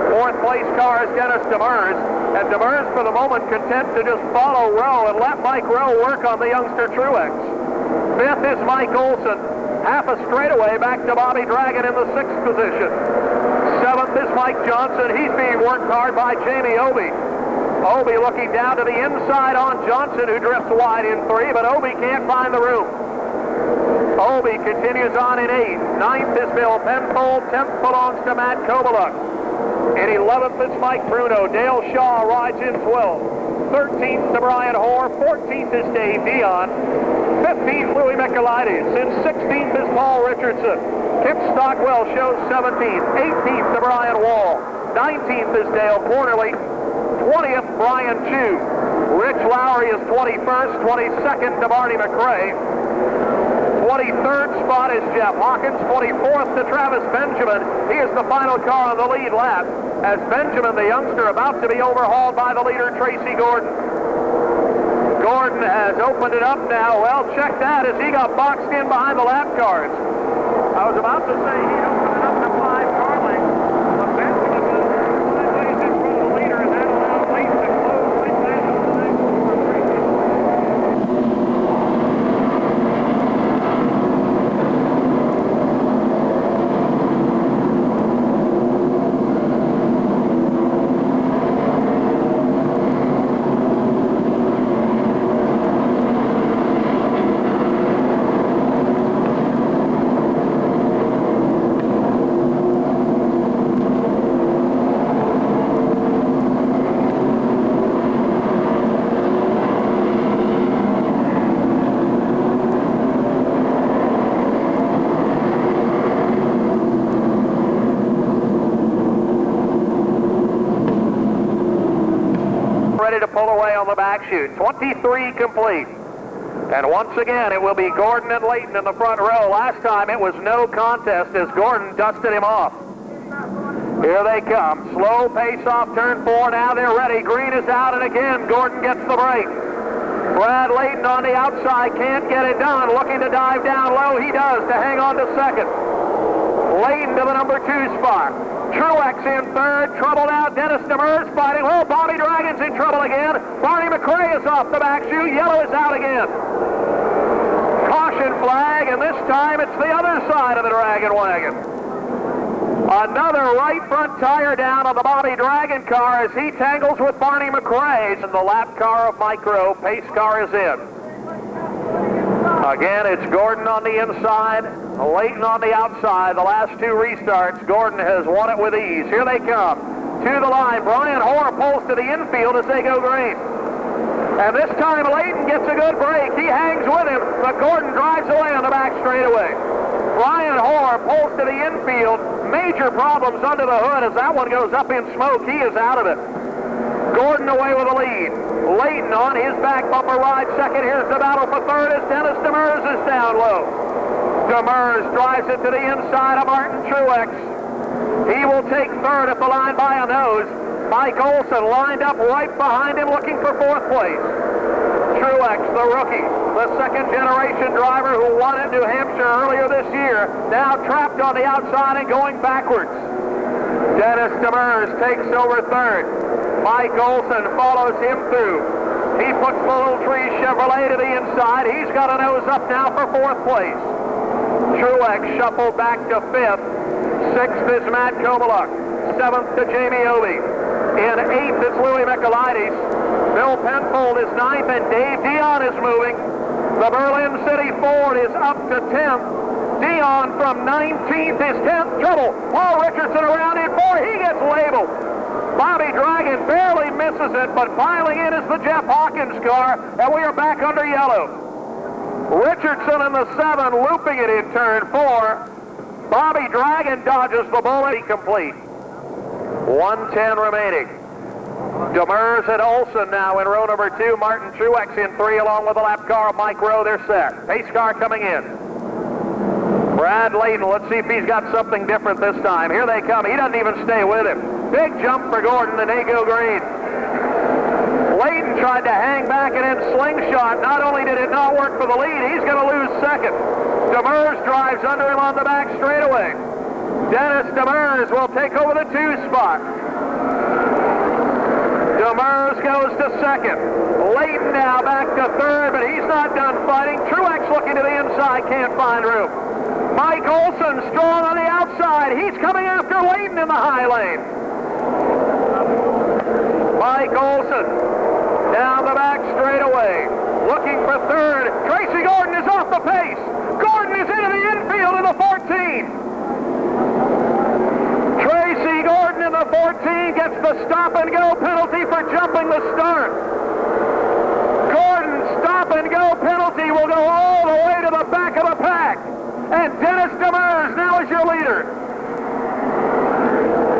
4th place car is Dennis Demers. And Demers, for the moment, content to just follow Rowe and let Mike Rowe work on the youngster Truex. 5th is Mike Olson. Half a straightaway back to Bobby Dragon in the 6th position. 7th is Mike Johnson. He's being worked hard by Jamie Obie. Obie looking down to the inside on Johnson, who drifts wide in 3, but Obie can't find the room. Obie continues on in 8th. 9th is Bill Penfold. 10th belongs to Matt Kobaluk. In 11th is Mike Bruno. Dale Shaw rides in 12th. 13th to Brian Hoare. 14th is Dave Dion. 15th, Louis Michaelides. In 16th is Paul Richardson. Kip Stockwell shows 17th. 18th to Brian Wall. 19th is Dale Cornerly. 20th, Brian Chu. Rich Lowry is 21st. 22nd to Barney McRae. 23rd spot is Jeff Hawkins. 24th to Travis Benjamin. He is the final car on the lead lap, as Benjamin, the youngster, about to be overhauled by the leader, Tracy Gordon. Gordon has opened it up now. Well, check that as he got boxed in behind the lap cars. I was about to say he opened it up to 5 car lengths, but Benjamin was 5 ways in front of the leader, and that allowed Leighton to close right back up the next one. To pull away on the back chute. 23 complete. And once again, it will be Gordon and Leighton in the front row. Last time it was no contest as Gordon dusted him off. Here they come. Slow pace off turn 4. Now they're ready. Green is out, and again, Gordon gets the break. Brad Leighton on the outside can't get it done. Looking to dive down low. He does to hang on to second. Leighton to the number 2 spot. Truex in third, trouble now. Dennis Demers fighting. Oh, Bobby Dragon's in trouble again. Barney McRae is off the back chute. Yellow is out again. Caution flag, and this time it's the other side of the Dragon wagon. Another right front tire down on the Bobby Dragon car as he tangles with Barney McRae. And the lap car of Micro, pace car is in. Again, it's Gordon on the inside, Leighton on the outside. The last 2 restarts, Gordon has won it with ease. Here they come. To the line, Brian Hoare pulls to the infield as they go green. And this time, Leighton gets a good break. He hangs with him, but Gordon drives away on the back straightaway. Brian Hoare pulls to the infield. Major problems under the hood as that one goes up in smoke. He is out of it. Gordon away with the lead. Leighton on his back bumper ride second. Here's the battle for third as Dennis Demers is down low. Demers drives it to the inside of Martin Truex. He will take third at the line by a nose. Mike Olson lined up right behind him looking for 4th place. Truex, the rookie, the second-generation driver who won at New Hampshire earlier this year, now trapped on the outside and going backwards. Dennis Demers takes over third. Mike Olson follows him through. He puts the Little Tree Chevrolet to the inside. He's got a nose up now for 4th place. Truex shuffled back to 5th. 6th is Matt Kovaluk. 7th to Jamie Obey. In 8th is Louis Michaelides. Bill Penfold is 9th, and Dave Dion is moving. The Berlin City Ford is up to 10th. Dion from 19th is 10th. Trouble. Paul Richardson around in 4. He gets labeled. Bobby Dragon barely misses it, but piling in is the Jeff Hawkins car, and we are back under yellow. Richardson in the 7, looping it in turn 4. Bobby Dragon dodges the bullet. Complete. 1:10 remaining. Demers and Olson now in row number 2. Martin Truex in 3, along with the lap car of Mike Rowe. They're set. Pace car coming in. Brad Leighton, let's see if he's got something different this time. Here they come. He doesn't even stay with him. Big jump for Gordon, and they go green. Leighton tried to hang back and then slingshot. Not only did it not work for the lead, he's going to lose second. Demers drives under him on the back straightaway. Dennis Demers will take over the 2 spot. Demers goes to second. Leighton now back to third, but he's not done fighting. Truex looking to the inside, can't find room. Mike Olson strong on the outside. He's coming after Leighton in the high lane. Mike Olson down the back straightaway, looking for third. Tracy Gordon is off the pace. Gordon is into the infield in the 14. Tracy Gordon in the 14 gets the stop-and-go penalty for jumping the start. Gordon's stop-and-go penalty will go all the way to the back of the pack. And Dennis Demers now is your leader.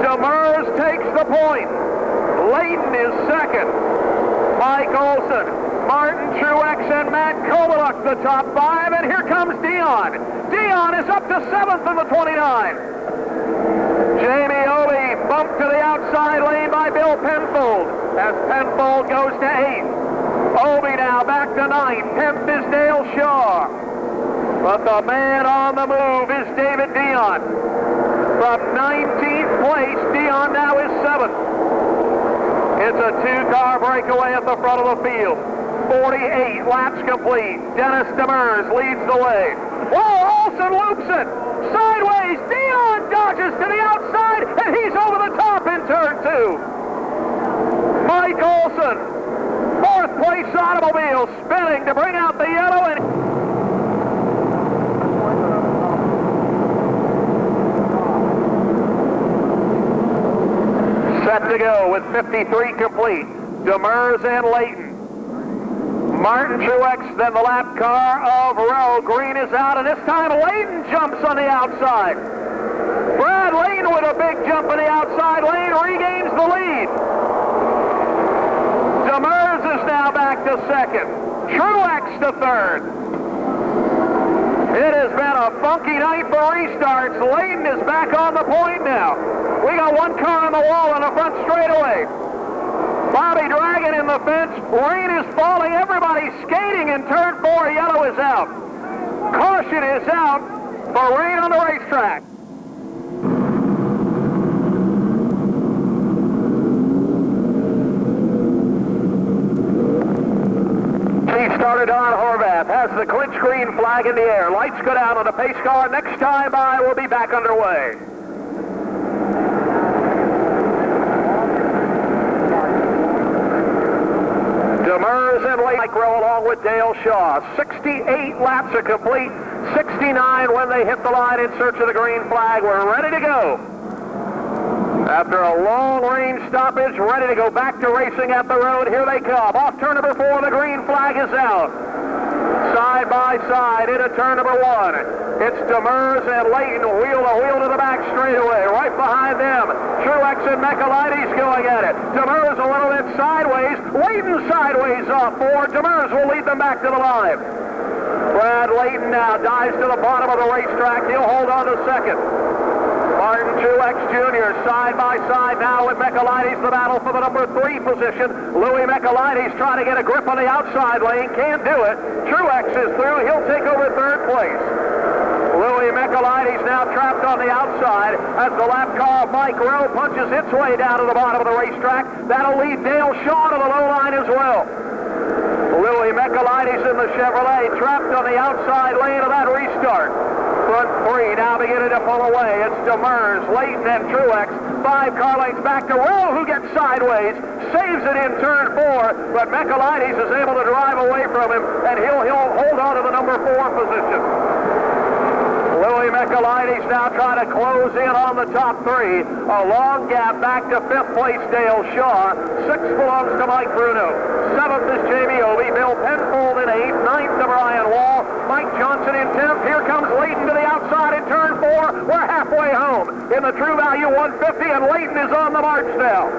Demers takes the point. Leighton is second. Mike Olson Martin Truex and Matt Kovaluk, the top 5, and here comes Dion. Dion is up to 7th in the 29. Jamie Obi bumped to the outside lane by Bill Penfold as Penfold goes to 8th. Obi now back to 9th. 10th is Dale Shaw. But the man on the move is David Dion. From 19th place, Dion now is 7th. It's a 2-car breakaway at the front of the field. 48 laps complete. Dennis Demers leads the way. Whoa, Olsen loops it. Sideways, Dion dodges to the outside, and he's over the top in turn 2. Mike Olsen, 4th place automobile, spinning to bring out the yellow, and set to go with 53 complete. Demers and Layton. Martin Truex, then the lap car of Rowe. Green is out, and this time Layton jumps on the outside. Brad Layton with a big jump in the outside lane regains the lead. Demers is now back to 2nd. Truex to 3rd. It has been a funky night for restarts. Layton is back on the point now. We got one car on the wall on the front straightaway. Bobby Dragon in the fence. Rain is falling. Everybody's skating in turn 4. Yellow is out. Caution is out for rain on the racetrack. He started on Horvath. Has the clinch green flag in the air. Lights go down on the pace car. Next time by, we'll be back underway. Demers and Lake Row along with Dale Shaw. 68 laps are complete. 69 when they hit the line in search of the green flag. We're ready to go. After a long range stoppage, ready to go back to racing at the road. Here they come. Off turn number 4, the green flag is out. Side by side into turn number 1. It's Demers and Layton wheel to wheel to the back straightaway. Right behind them, Truex and Michaelides going at it. Demers a little bit sideways. Layton sideways off 4. Demers will lead them back to the line. Brad Layton now dives to the bottom of the racetrack. He'll hold on to 2nd. Martin Truex Jr. side by side now with Michaelides, the battle for the number 3 position. Louis Michaelides trying to get a grip on the outside lane. Can't do it. Truex is through. He'll take over 3rd place. Louis Michaelides now trapped on the outside as the lap car of Mike Rowe punches its way down to the bottom of the racetrack. That'll lead Dale Shaw to the low line as well. Louis Michaelides in the Chevrolet trapped on the outside lane of that restart. Front 3 now beginning to pull away. It's Demers, Layton, and Truex. 5 car lengths back to Rowe, who gets sideways, saves it in turn 4, but Michaelides is able to drive away from him, and he'll hold on to the number 4 position. Louis Michaelides now trying to close in on the top 3. A long gap back to 5th place, Dale Shaw. 6th belongs to Mike Bruno. 7th is Jamie Obi. Bill Penfold in 8th. 9th to Brian Wall. Mike Johnson in 10th. Here comes Layton to the outside in turn 4. We're halfway home in the True Value 150, and Layton is on the march now.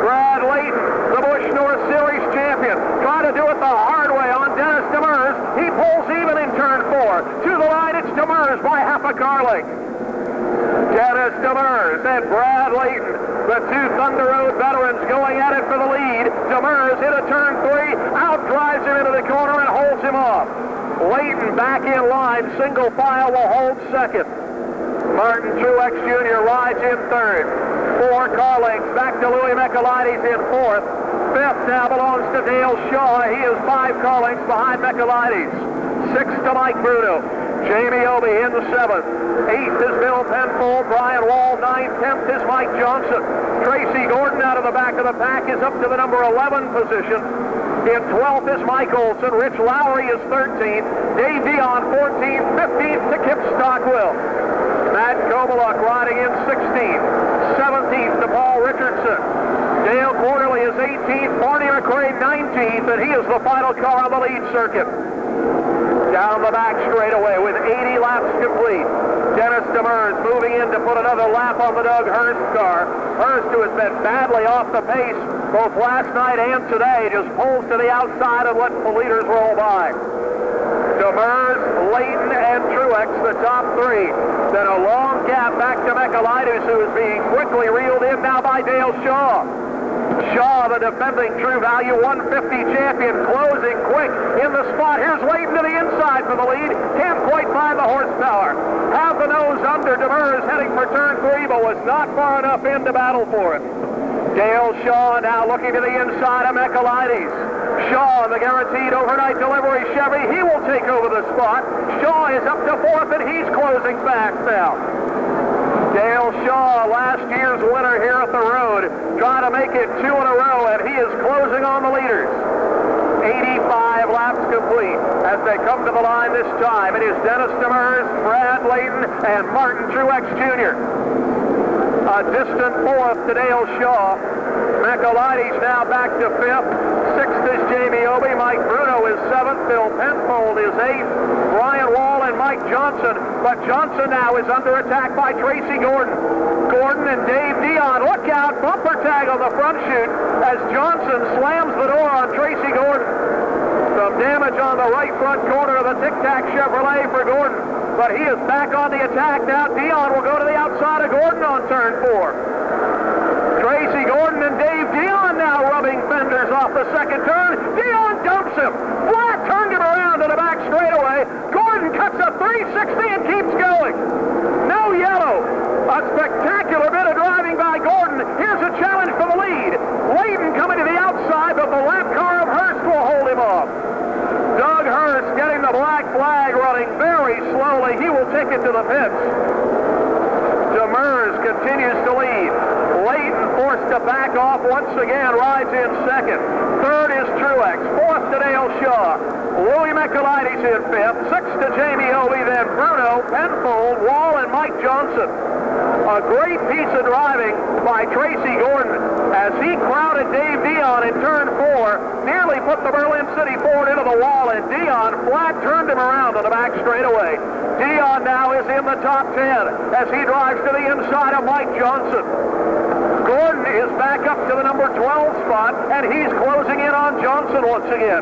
Brad Layton, the Busch North Series champion, trying to do it the hard way on Dennis Demers. He pulls even in turn 4. To the line, it's Demers by half a car length. Dennis Demers and Brad Layton, the 2 Thunder Road veterans going at it for the lead. Demers into turn 3, out drives him into the corner and holds him off. Layton back in line, single file will hold 2nd. Martin Truex Jr. rides in 3rd. 4 car lengths back to Louis Michaelides in 4th. 5th now belongs to Dale Shaw. He is 5 car lengths behind Michaelides. 6th to Mike Bruno. Jamie Obi in the 7th. 8th is Bill Penfold. Brian Wall. 9th, 10th is Mike Johnson. Tracy Gordon out of the back of the pack is up to the number 11 position. In 12th is Mike Olson. Rich Lowry is 13th. Dave Dion 14th. 15th to Kip Stockwell. Matt Kovaluk riding in 16th. 17th to Paul Richardson. Dale Quarterly is 18th. Barney McRae 19th, and he is the final car on the lead circuit. Down the back straightaway with 80 laps complete. Dennis Demers moving in to put another lap on the Doug Hurst car. Hurst, who has been badly off the pace both last night and today, just pulls to the outside and lets the leaders roll by. Demers, Layton, and Truex, the top three. Then a long gap back to Michaelides, who is being quickly reeled in now by Dale Shaw. Shaw, the defending True Value 150 champion, closing quick in the spot. Here's Layton to the inside for the lead. Can't quite find the horsepower. Have the nose under. Demers heading for turn 3, but was not far enough in to battle for it. Dale Shaw now looking to the inside of Michaelides. Shaw, the guaranteed overnight delivery Chevy, he will take over the spot. Shaw is up to 4th, and he's closing fast now. Dale Shaw, last year's winner here at the road, trying to make it 2 in a row, and he is closing on the leaders. 85 laps complete as they come to the line this time. It is Dennis Demers, Brad Layton, and Martin Truex Jr. A distant 4th to Dale Shaw. Michaelides now back to 5th. 6th is Jamie Obey. Mike Bruno is 7th. Bill Penfold is 8th. Brian Wall and Mike Johnson. But Johnson now is under attack by Tracy Gordon. Gordon and Dave Dion. Look out. Bumper tag on the front chute as Johnson slams the door on Tracy Gordon. Some damage on the right front corner of the Tic Tac Chevrolet for Gordon. But he is back on the attack now. Dion will go to the outside of Gordon on turn 4. Tracy Gordon and Dave Dion now rubbing fenders off the second turn. Dion dumps him. Flat turned him around to the back straightaway. Gordon cuts a 360 and keeps going. No yellow. A spectacular bit of driving by Gordon. Here's a challenge for the lead. Layton coming to the outside, but the lap car of Hurst will hold him off. Doug Hurst getting the black flag, running very slowly. He will take it to the pits. Demers continues to lead. Layton forced to back off once again, rides in 2nd. 3rd is Truex. 4th to Dale Shaw. Louis Michaelides in 5th. 6th to Jamie Obey, then Bruno, Penfold, Wall, and Mike Johnson. A great piece of driving by Tracy Gordon as he crowded Dave Dion in turn 4, nearly put the Berlin City Ford into the wall, and Dion flat turned him around on the back straightaway. Dion now is in the top 10 as he drives to the inside of Mike Johnson. Gordon is back up to the number 12 spot, and he's closing in on Johnson once again.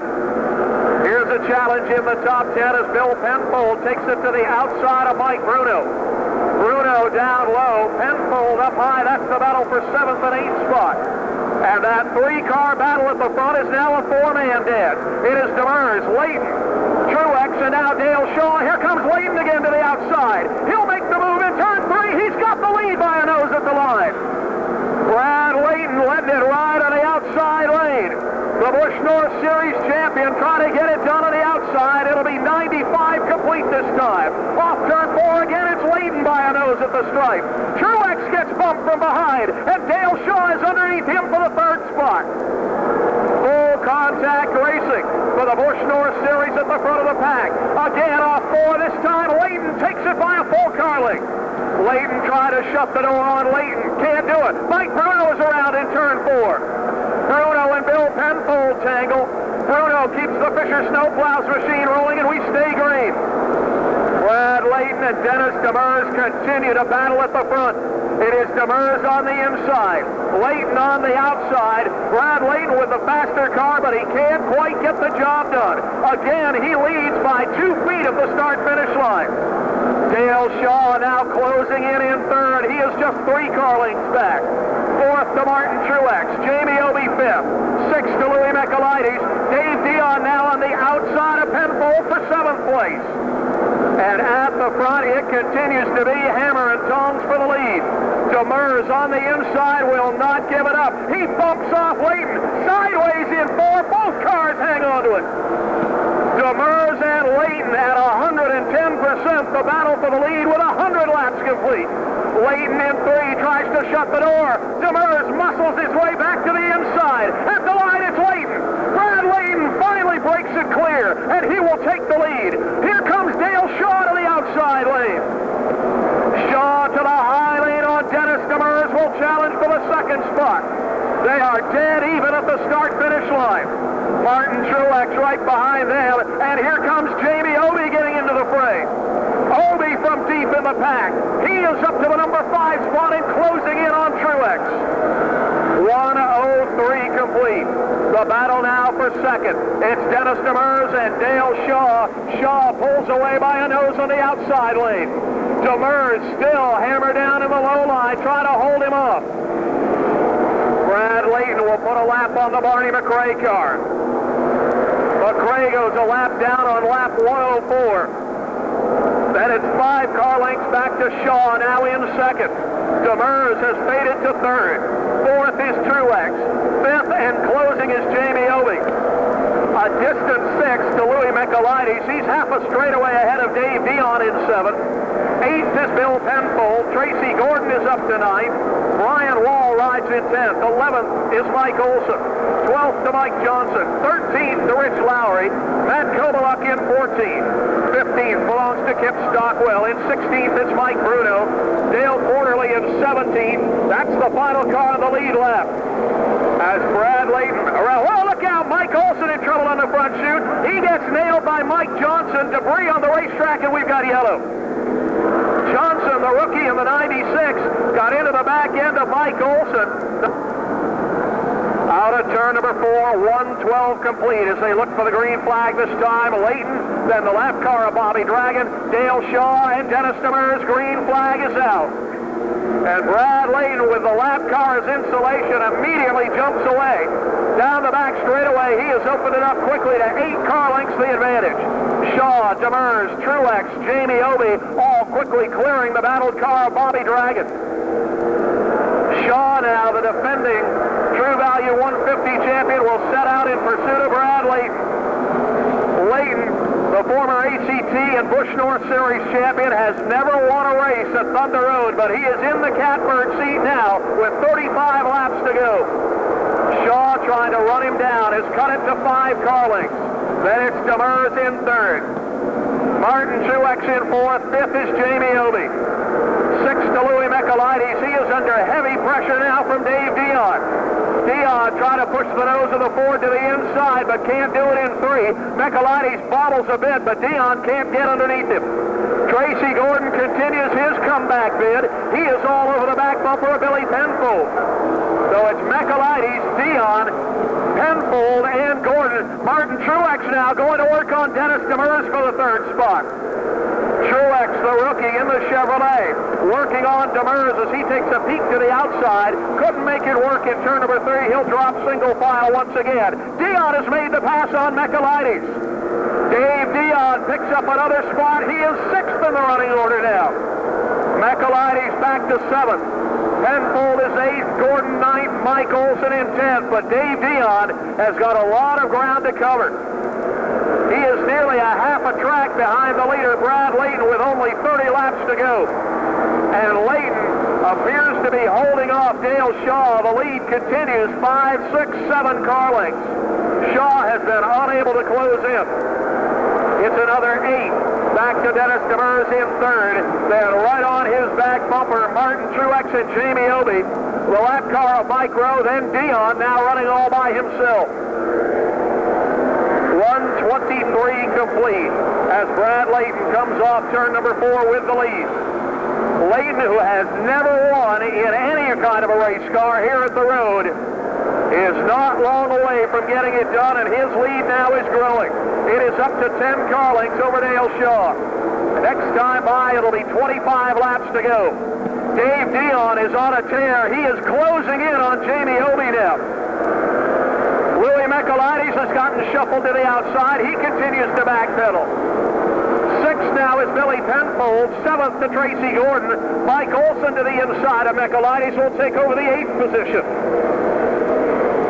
Here's a challenge in the top 10 as Bill Penfold takes it to the outside of Mike Bruno. Bruno down low, Penfold up high. That's the battle for 7th and 8th spot. And that 3-car battle at the front is now a 4-man dead. It is Demers, Layton, Truex, and now Dale Shaw. Here comes Layton again to the outside. He'll make the move in turn 3. He's got the lead by a nose at the line. Brad Layton letting it ride on the outside lane. The Busch North Series champion trying to get it done on the outside. It'll be 95 complete this time. Off turn 4 again, it's Layton by a nose at the stripe. Truex gets bumped from behind, and Dale Shaw is underneath him for the 3rd spot. Full contact racing for the Busch North Series at the front of the pack. Again off 4 this time. Layton takes it by a full car length. Layton trying to shut the door on Layton. Can't do it. Mike Bruno is around in turn 4. Bruno and Bill Penfold tangle. Bruno keeps the Fisher snowplows machine rolling, and we stay green. Brad Layton and Dennis Demers continue to battle at the front. It is Demers on the inside, Layton on the outside. Brad Layton with the faster car, but he can't quite get the job done. Again, he leads by 2 feet at the start-finish line. Dale Shaw now closing in 3rd. He is just 3 car lengths back. 4th to Martin Truex. Jamie Obey 5th. 6th to Louis Michaelides. Dave Dion now on the outside of Penfold for 7th place. And at the front, it continues to be hammer and tongs for the lead. Demers on the inside will not give it up. He bumps off Layton. Sideways in 4. Both cars hang on to it. Demers and Layton at 110%. The battle for the lead with 100 laps complete. Layton in 3 tries to shut the door. Demers muscles his way back to the inside. At the line, it's Layton. Brad Layton finally breaks it clear, and he will take the lead. Here comes Dale Shaw to the outside lane. Shaw to the high lane on Dennis Demers will challenge for the 2nd spot. They are dead even at the start-finish line. Martin Truex right behind them, and here comes Jamie Obey getting into the fray. Obey from deep in the pack. He is up to the number 5 spot and closing in on Truex. 1:03 complete. The battle now for second. It's Dennis Demers and Dale Shaw. Shaw pulls away by a nose on the outside lane. Demers still hammered down in the low line, trying to hold him off. Brad Layton will put a lap on the Barney McRae car. McRae goes a lap down on lap 104. Then it's 5 car lengths back to Shaw, now in second. Demers has faded to third. Fourth is Truex. Fifth and closing is Jamie Obey. A distant 6 to Louis Michaelides. He's half a straightaway ahead of Dave Dion in 7th. 8th is Bill Penfold. Tracy Gordon is up to 9th. Brian Wall rides in 10th. 11th is Mike Olson. 12th to Mike Johnson. 13th to Rich Lowry. Matt Kovaluk in 14th. 15th belongs to Kip Stockwell. In 16th is Mike Bruno. Dale Quarterly in 17th. That's the final car on the lead lap. As Brad Layton around. Well, look out. Mike Olson in trouble on the front chute. He gets nailed by Mike Johnson. Debris on the racetrack, and we've got yellow. Johnson, the rookie in the 96, got into the back end of Mike Olson. Out of turn number 4, 112 complete as they look for the green flag this time. Layton, then the lap car of Bobby Dragon, Dale Shaw, and Dennis Demers. Green flag is out. And Brad Layton, with the lap car's insulation, immediately jumps away. Down the back straightaway, he has opened it up quickly to 8 car lengths the advantage. Shaw, Demers, Truex, Jamie Obey, all quickly clearing the battled car of Bobby Dragon. Shaw now, the defending True Value 150 champion, will set out in pursuit of Brad Layton. Layton, the former ACT and Busch North Series champion, has never won a race at Thunder Road, but he is in the catbird seat now with 35 laps to go. Shaw, trying to run him down, has cut it to 5 car lengths. Then it's Demers in 3rd. Martin Truex in 4th. 5th is Jamie Obey. 6th to Louis Michaelides. He is under heavy pressure now from Dave Dion. Dion trying to push the nose of the Ford to the inside, but can't do it in 3. Michaelides bobbles a bit, but Dion can't get underneath him. Tracy Gordon continues his comeback bid. He is all over the back bumper of Billy Penfold. So it's Michaelides, Dion, Penfold, and Gordon. Martin Truex now going to work on Dennis Demers for the 3rd spot. Truex, the rookie in the Chevrolet, working on Demers as he takes a peek to the outside. Couldn't make it work in turn number 3. He'll drop single file once again. Dion has made the pass on Michaelides. Dave Dion picks up another spot. He is 6th in the running order now. Michaelides back to 7th. Penfold is 8th, Gordon 9th, Mike Olson in 10th, but Dave Dion has got a lot of ground to cover. He is nearly a half a track behind the leader, Brad Layton, with only 30 laps to go. And Layton appears to be holding off Dale Shaw. The lead continues 5, 6, 7 car lengths. Shaw has been unable to close in. It's another 8. Back to Dennis Demers in 3rd. Then right on his back bumper, Martin Truex and Jamie Obey. The lap car of Mike Rowe, then Dion now running all by himself. 123 complete as Brad Layton comes off turn number 4 with the lead. Layton, who has never won in any kind of a race car here at the road, is not long away from getting it done, and his lead now is growing. It is up to 10 car lengths over Dale Shaw. Next time by, it'll be 25 laps to go. Dave Dion is on a tear. He is closing in on Jamie Obey now. Louis Michaelides has gotten shuffled to the outside. He continues to backpedal. 6th now is Billy Penfold. 7th to Tracy Gordon. Mike Olson to the inside of Michaelides will take over the 8th position.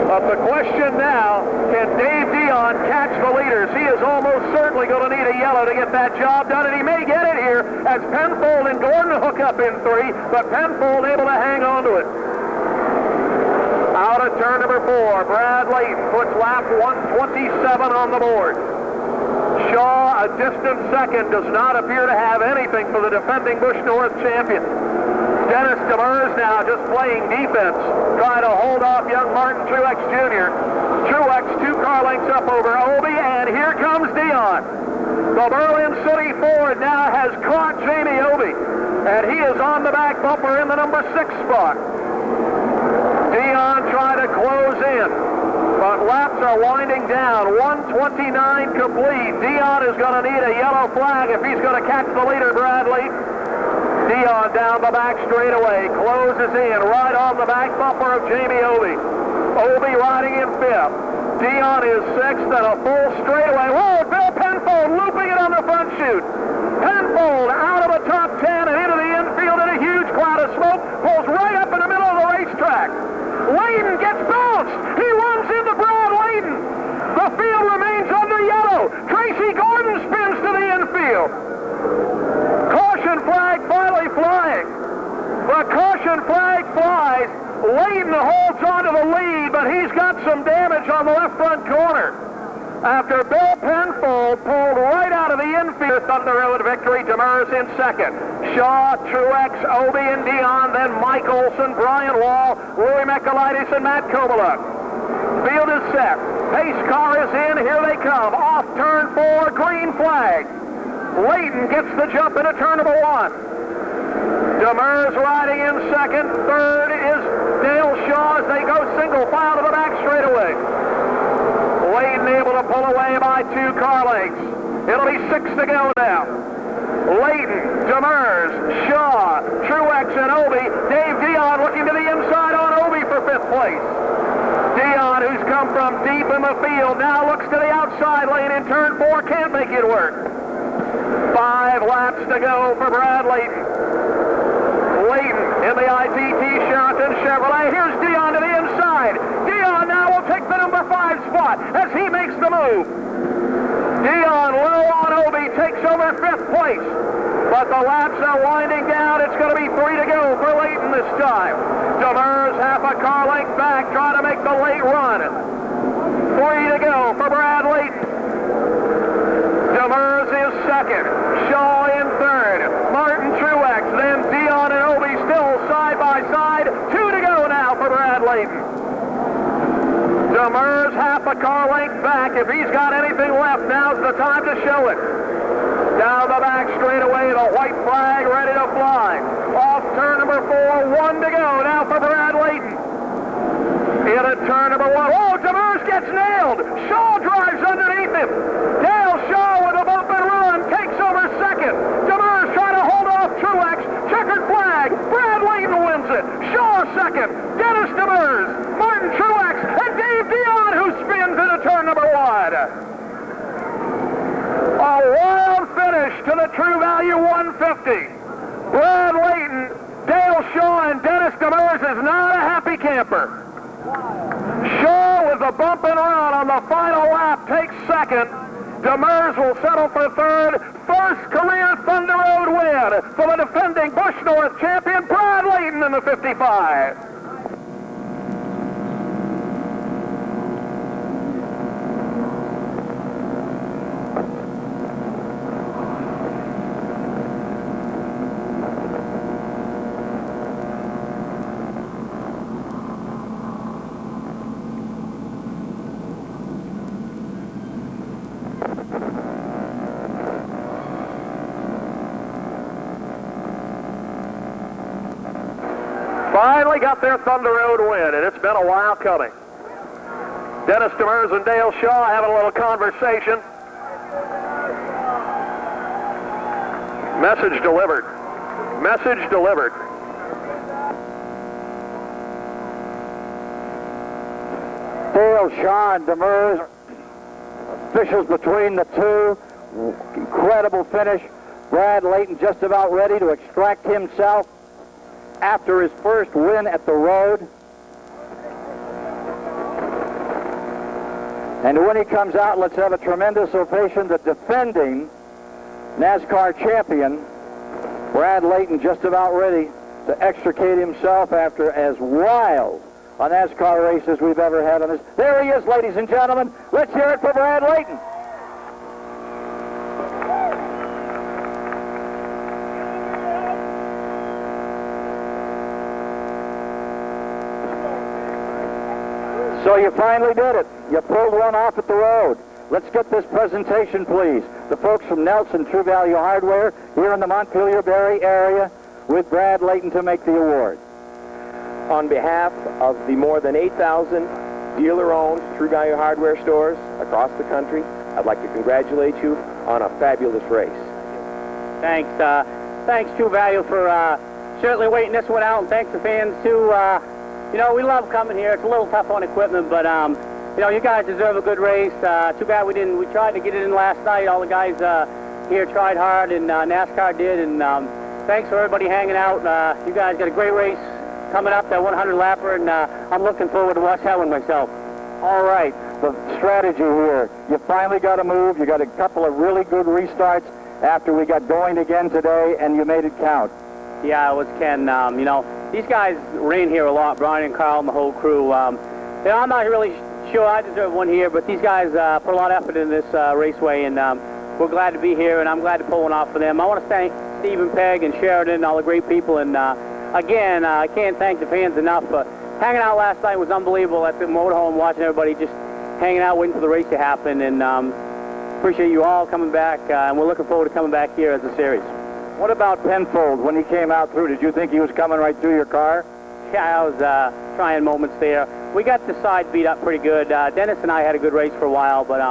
But the question now, can Dave Dion catch the leaders? He is almost certainly going to need a yellow to get that job done, and he may get it here as Penfold and Gordon hook up in 3, but Penfold able to hang on to it. Out of turn number 4, Brad Layton puts lap 127 on the board. Shaw, a distant 2nd, does not appear to have anything for the defending Busch North champion. Dennis Demers now just playing defense, trying to hold off young Martin Truex Jr. Truex 2 car lengths up over Obey, and here comes Dion. The Berlin City Ford now has caught Jamie Obey, and he is on the back bumper in the number 6 spot. Dion trying to close in. But laps are winding down. 1:29 complete. Dion is going to need a yellow flag if he's going to catch the leader, Bradley. Dion down the back straightaway, closes in right on the back bumper of Jamie Obey. Obey riding in fifth. Dion is sixth and a full straightaway. Whoa, Bill Penfold looping it on the front chute. Penfold out of the top 10 and into the infield in a huge cloud of smoke, pulls right up in the middle of the racetrack. Layden gets bounced. He runs into Brad Layden. The field remains under yellow. Tracy Gordon spins to the infield. Caution flag finally flying. The caution flag flies. Layden holds on to the lead, but he's got some damage on the left front corner. After Bill Penfold pulled right out of the infield, Thunder Road victory, Demers in second. Shaw, Truex, Obey, and Dion, then Mike Olson, Brian Wall, Louis Michaelitis, and Matt Kovaluk. Field is set. Pace car is in. Here they come. Off turn 4, green flag. Layden gets the jump into turn number 1. Demers riding in second. Third is Dale Shaw as they go single file to the back straightaway. Layden able to pull away by 2 car lengths. It'll be 6 to go now. Layden, Demers, Shaw, Truex, and Obey. Dave Dion looking to the inside on Obey for 5th place. Dion, who's come from deep in the field, now looks to the outside lane in turn 4. Can't make it work. 5 laps to go for Brad Layden. Layden in the ITT Sheraton Chevrolet. Here's Dion to the inside. Dion now will take the number 5 spot as he makes the move. Dion low on Obey, takes over 5th place. But the laps are winding down. It's going to be 3 to go for Layden this time. Demers half a car length back, trying to make the late run. 3 to go for Brad Layden. Demers is second. Shaw in third. Martin Truex, then Dion and Obey still side by side. 2 to go now for Brad Layden. Demers half a car length back. If he's got anything left, now's the time to show it. Down the back straightaway, the white flag ready to fly. Off turn number 4, 1 to go now for Brad Layden. In at turn number 1. Oh, Demers gets nailed. Shaw drives underneath him. Dale Shaw with a bump and run takes over second. Demers trying to hold off Truex. Checkered flag. Brad Layden wins it. Shaw second. Dennis Demers, Martin Truex, and Dave Dion who spins into turn number 1. A wild finish to the True Value 150. Brad Layden, Dale Shaw, and Dennis Demers is not a happy camper. Shaw with the bump and run on the final lap takes second. Demers will settle for third. First career Thunder Road win for the defending Busch North champion Brad Layden in the 55. Finally got their Thunder Road win, and it's been a while coming. Dennis Demers and Dale Shaw having a little conversation. Message delivered. Message delivered. Dale Shaw and Demers, officials between the two. Incredible finish. Brad Layden just about ready to extract himself after his first win at the road. And when he comes out, let's have a tremendous ovation. The defending NASCAR champion, Brad Layden, just about ready to extricate himself after as wild a NASCAR race as we've ever had on this. There he is, ladies and gentlemen. Let's hear it for Brad Layden. So you finally did it. You pulled one off at the road. Let's get this presentation, please. The folks from Nelson True Value Hardware here in the Montpelier Barre area with Brad Layden to make the award. On behalf of the more than 8,000 dealer-owned True Value hardware stores across the country, I'd like to congratulate you on a fabulous race. Thanks. Thanks, True Value, for certainly waiting this one out, and thanks to fans, too. You know, we love coming here. It's a little tough on equipment, but, you know, you guys deserve a good race. Too bad we didn't. We tried to get it in last night. All the guys here tried hard, and NASCAR did, and thanks for everybody hanging out. You guys got a great race coming up, that 100-lapper, and I'm looking forward to watch that one myself. All right, the strategy here. You finally got a move. You got a couple of really good restarts after we got going again today, and you made it count. Yeah, it was Ken. You know, these guys ran here a lot, Brian and Carl and the whole crew. You know, I'm not really sure I deserve one here, but these guys put a lot of effort in this raceway, and we're glad to be here, and I'm glad to pull one off for them. I want to thank Stephen Pegg and Sheridan and all the great people, and again, I can't thank the fans enough. Hanging out last night was unbelievable at the motorhome, watching everybody just hanging out, waiting for the race to happen, and appreciate you all coming back, and we're looking forward to coming back here as a series. What about Penfold? When he came out through, did you think he was coming right through your car? Yeah, I was trying moments there. We got the side beat up pretty good. Dennis and I had a good race for a while, but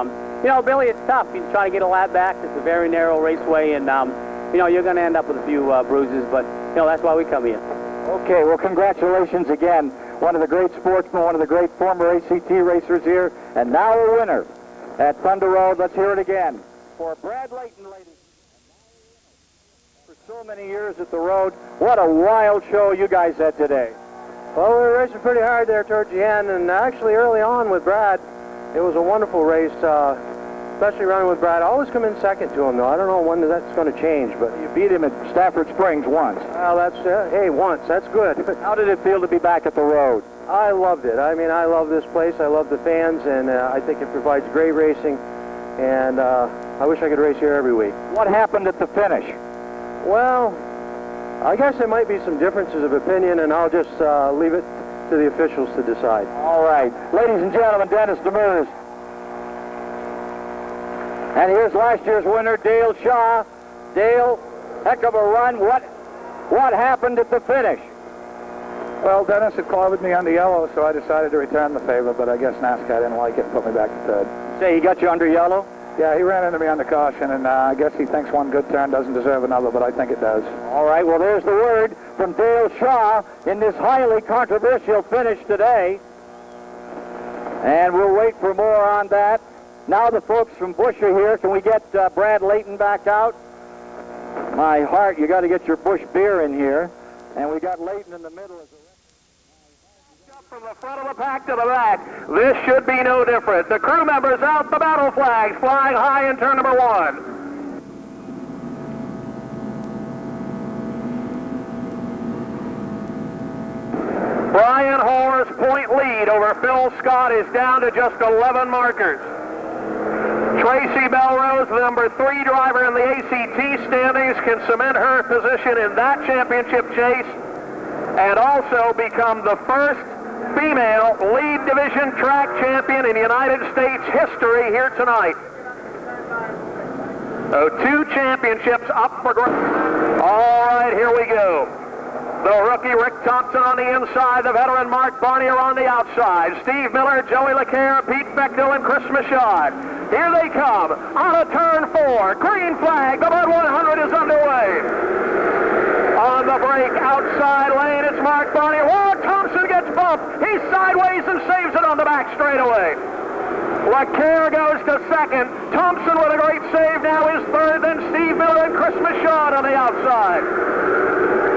you know, Billy, it's tough. You're trying to get a lap back. It's a very narrow raceway, and you know, you're going to end up with a few bruises, but you know, that's why we come here. Okay, well, congratulations again. One of the great sportsmen, one of the great former ACT racers here, and now a winner at Thunder Road. Let's hear it again for Brad Layton, ladies. For so many years at the road, what a wild show you guys had today. Well, we were racing pretty hard there towards the end, and actually early on with Brad, it was a wonderful race, especially running with Brad. I always come in second to him, though. I don't know when that's going to change, but... You beat him at Stafford Springs once. Well, that's, hey, once. That's good. How did it feel to be back at the road? I loved it. I mean, I love this place. I love the fans, and I think it provides great racing, and I wish I could race here every week. What happened at the finish? Well, I guess there might be some differences of opinion, and I'll just leave it to the officials to decide. All right. Ladies and gentlemen, Dennis Demers. And here's last year's winner, Dale Shaw. Dale, heck of a run. What happened at the finish? Well, Dennis had clobbered me under yellow, so I decided to return the favor, but I guess NASCAR didn't like it and put me back to third. Say he got you under yellow? Yeah, he ran into me under caution, and I guess he thinks one good turn doesn't deserve another, but I think it does. All right, well, there's the word from Dale Shaw in this highly controversial finish today. And we'll wait for more on that. Now the folks from Busch are here. Can we get Brad Layton back out? My heart, you got to get your Busch beer in here. And we got Layton in the middle as a... From the front of the pack to the back, this should be no different. The crew members out, the battle flags flying high in turn number one. Brian Hoare's point lead over Phil Scott is down to just 11 markers. Tracy Belrose, the number 3 driver in the ACT standings, can cement her position in that championship chase and also become the first female lead division track champion in United States history here tonight. So 2 championships up for grabs. All right, here we go. The rookie Rick Thompson on the inside, the veteran Mark Barnier on the outside. Steve Miller, Joey LeCaire, Pete Bechtel, and Chris Michaud. Here they come on a turn 4. Green flag, the Bud 100 is underway. On the break, outside lane, it's Mark Barnier. Whoa, Thompson gets bumped. He's sideways and saves it on the back straightaway. LeCaire goes to second. Thompson with a great save now is third. Then Steve Miller and Chris Michaud on the outside.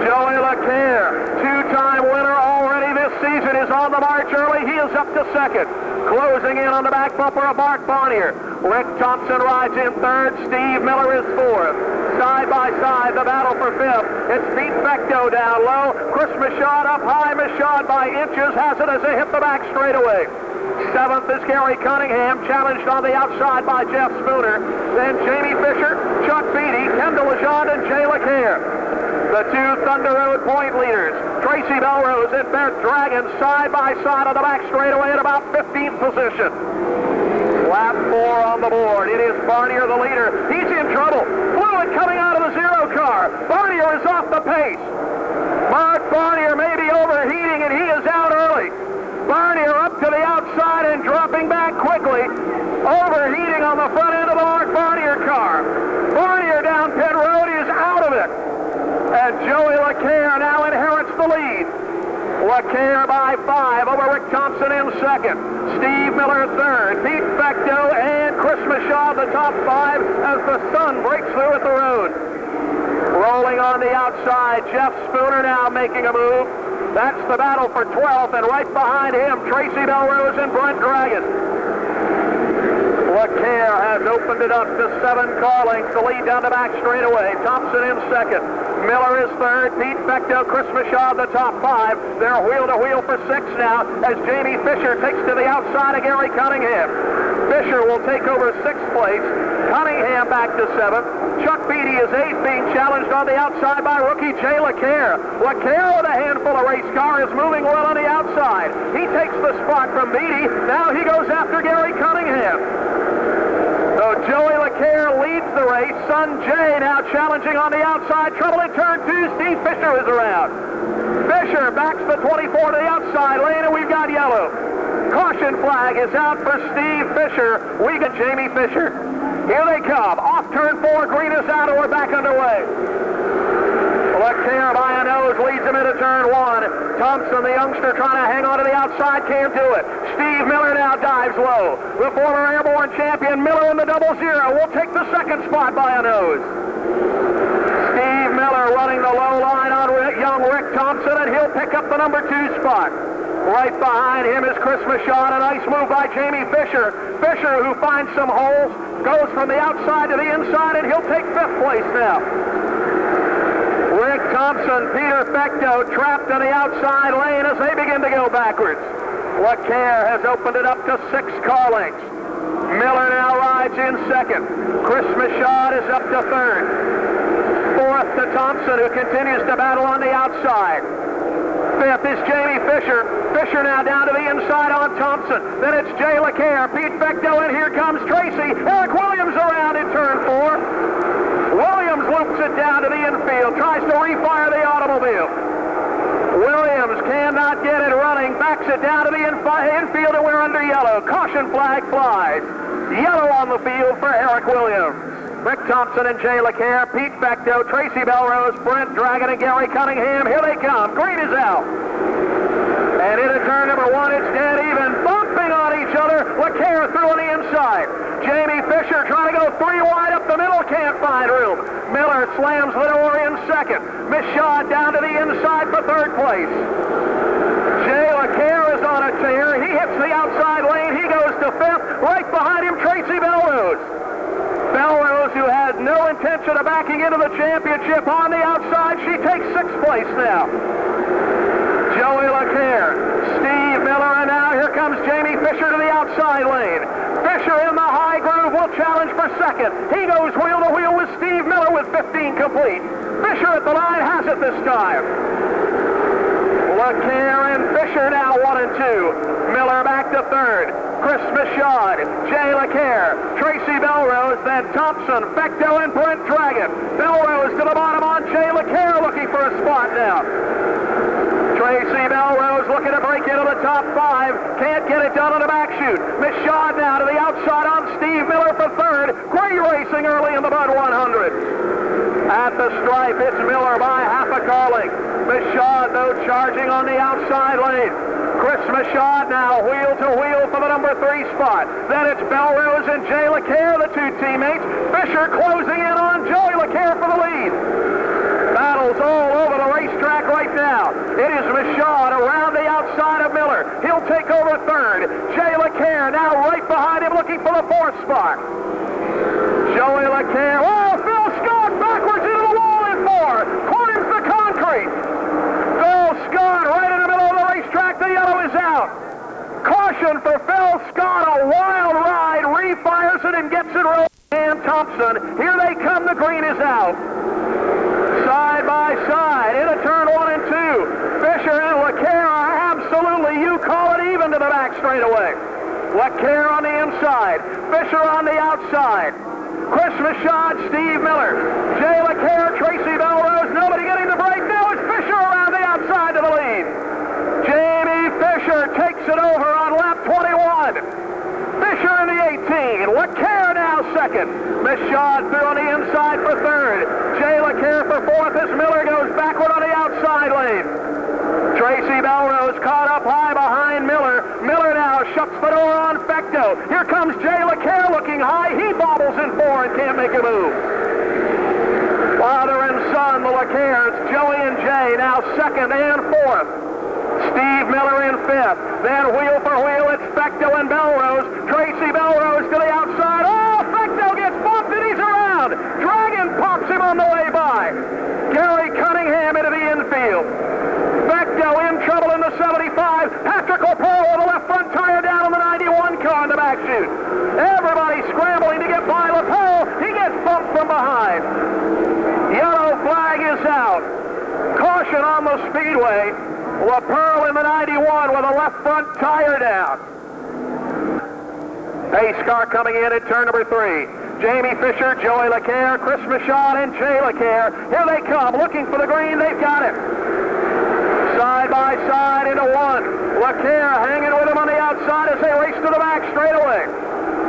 Joey LeCaire, 2-time winner already this season, is on the march early. He is up to second. Closing in on the back bumper of Mark Barnier. Rick Thompson rides in third. Steve Miller is fourth. Side by side, the battle for fifth. It's Pete Bechtel down low. Chris Michaud up high. Michaud by inches has it as they hit the back straightaway. Seventh is Gary Cunningham, challenged on the outside by Jeff Spooner. Then Jamie Fisher, Chuck Beatty, Kendall Lejeune, and Jay LeCaire. The 2 Thunder Road point leaders, Tracy Belrose and Bert Dragon, side by side on the back straightaway at about 15th position. Lap 4 on the board. It is Barnier, the leader. He's in trouble. Fluid coming out of the zero car. Barnier is off the pace. Mark Barnier may be overheating, and he is out early. Barnier up to the outside the front end of the Mark Barnier car. Barnier down pit road is out of it. And Joey LeCaire now inherits the lead. LeCaire by 5 over Rick Thompson in second. Steve Miller third. Pete Fecto and Chris Michaud the top 5 as the sun breaks through at the road. Rolling on the outside, Jeff Spooner now making a move. That's the battle for 12th, and right behind him, Tracy Belrose and Brent Dragon. LeCaire has opened it up to 7 car lengths. The lead down the back straightaway. Thompson in second. Miller is third. Pete Fecto, Chris Michaud the top 5. They're wheel to wheel for 6 now as Jamie Fisher takes to the outside of Gary Cunningham. Fisher will take over 6th place. Cunningham back to 7th. Chuck Beatty is 8th, being challenged on the outside by rookie Jay LeCaire. LeCaire with a handful of race car is moving well on the outside. He takes the spot from Beatty. Now he goes after Gary Cunningham. So Joey LeCaire leads the race. Son Jay now challenging on the outside. Trouble in turn 2. Steve Fisher is around. Fisher backs the 24 to the outside lane, and we've got yellow. Caution flag is out for Steve Fisher. We get Jamie Fisher. Here they come. Off turn 4. Green is out, and we're back underway. LeCaire by a nose leads him into turn 1. Thompson, the youngster, trying to hang on to the outside, can't do it. Steve Miller now dives low. The former airborne champion, Miller in the 00, will take the 2nd spot by a nose. Steve Miller running the low line on young Rick Thompson, and he'll pick up the number 2 spot. Right behind him is Chris Michaud. A nice move by Jamie Fisher. Fisher, who finds some holes, goes from the outside to the inside, and he'll take 5th place now. Rick Thompson, Peter Fecto trapped in the outside lane as they begin to go backwards. LeCaire has opened it up to 6 car lengths. Miller now rides in 2nd. Chris Michaud is up to 3rd. 4th to Thompson, who continues to battle on the outside. 5th is Jamie Fisher. Fisher now down to the inside on Thompson. Then it's Jay LeCaire, Pete Fecto, and here comes Tracy. Eric Williams around in turn 4. Williams loops it down to the infield, tries to refire the automobile. Williams cannot get it running, backs it down to the infield, and we're under yellow. Caution flag flies. Yellow on the field for Eric Williams. Rick Thompson and Jay LeCaire, Pete Fecto, Tracy Belrose, Brent Dragon, and Gary Cunningham. Here they come. Green is out. And into turn number 1, it's dead even. Bumping on each other. LeCaire through on the inside. Jamie Fisher trying to go 3 wide up the middle. Can't find room. Miller slams Lidor in 2nd. Michaud down to the inside for 3rd place. Jay LeCaire is on a tear. He hits the outside lane. He goes to 5th. Right behind him, Tracy Belrose. Belrose, who had no intention of backing into the championship on the outside, she takes 6th place now. Joey LeCaire, Steve Miller, and now here comes Jamie Fisher to the outside lane. Fisher in the high groove will challenge for 2nd. He goes wheel to wheel with Steve Miller with 15 complete. Fisher at the line has it this time. LeCaire and Fisher now 1 and 2. Miller back to 3rd. Chris Michaud, Jay LeCaire, Tracy Belrose, then Thompson, Fecto, and Brent Dragon. Belrose to the bottom on Jay LeCaire looking for a spot now. Tracy Belrose looking to break into the top 5. Can't get it done on the back chute. Michaud now to the outside on Steve Miller for 3rd. Gray racing early in the Bud 100. At the stripe, it's Miller by half a car length. Michaud, though, charging on the outside lane. Chris Michaud now wheel to wheel for the number 3 spot. Then it's Belrose and Jay LeCaire, the 2 teammates. Fisher closing in on Joey LeCaire for the lead. Battles all over the racetrack right now. It is Michaud around the outside of Miller. He'll take over 3rd. Jay LeCaire now right behind him looking for the 4th spot. Joey LeCaire, oh, Phil Scott backwards into the wall in 4. Climbs the concrete. Phil Scott right in the middle of the racetrack. The yellow is out. Caution for Phil Scott. A wild ride. Refires it and gets it rolling. And Thompson. Here they come. The green is out. Side by side. Into turn 1 and 2. Fisher and LeCaire are absolutely, you call it, even to the back straightaway. LeCaire on the inside. Fisher on the outside. Chris Michaud, Steve Miller. Jay LeCaire, Tracy Belrose. Nobody getting the break. Now it's Fisher around the outside to the lead. Jamie Fisher takes it over on lap 21. Fisher in the 18. LeCaire now second. Michaud through on the inside for third. Jay LeClaire for fourth as Miller goes backward on the outside lane. Tracy Belrose caught up high behind Miller. Miller now shuts the door on Fecto. Here comes Jay LeClaire looking high. He bobbles in four and can't make a move. Father and son, the LeClaires, Joey and Jay, now second and fourth. Steve Miller in fifth. Then wheel for wheel, it's Fecto and Belrose. Tracy Belrose to the outside. Oh, Fecto gets bumped and he's around. Dragon pops him on the way by. Gary Cunningham into the infield. Fecto in trouble in the 75. Patrick LaPearl with a left front tire down on the 91 car in the back chute. Everybody scrambling to get by LaPearl. He gets bumped from behind. Yellow flag is out. Caution on the speedway. LaPearl in the 91 with a left front tire down. Pace car coming in at turn number 3. Jamie Fisher, Joey LeClaire, Chris Michaud, and Jay LeClaire. Here they come, looking for the green. They've got it. Side by side into one. LeClaire hanging with him on the outside as they race to the back straightaway.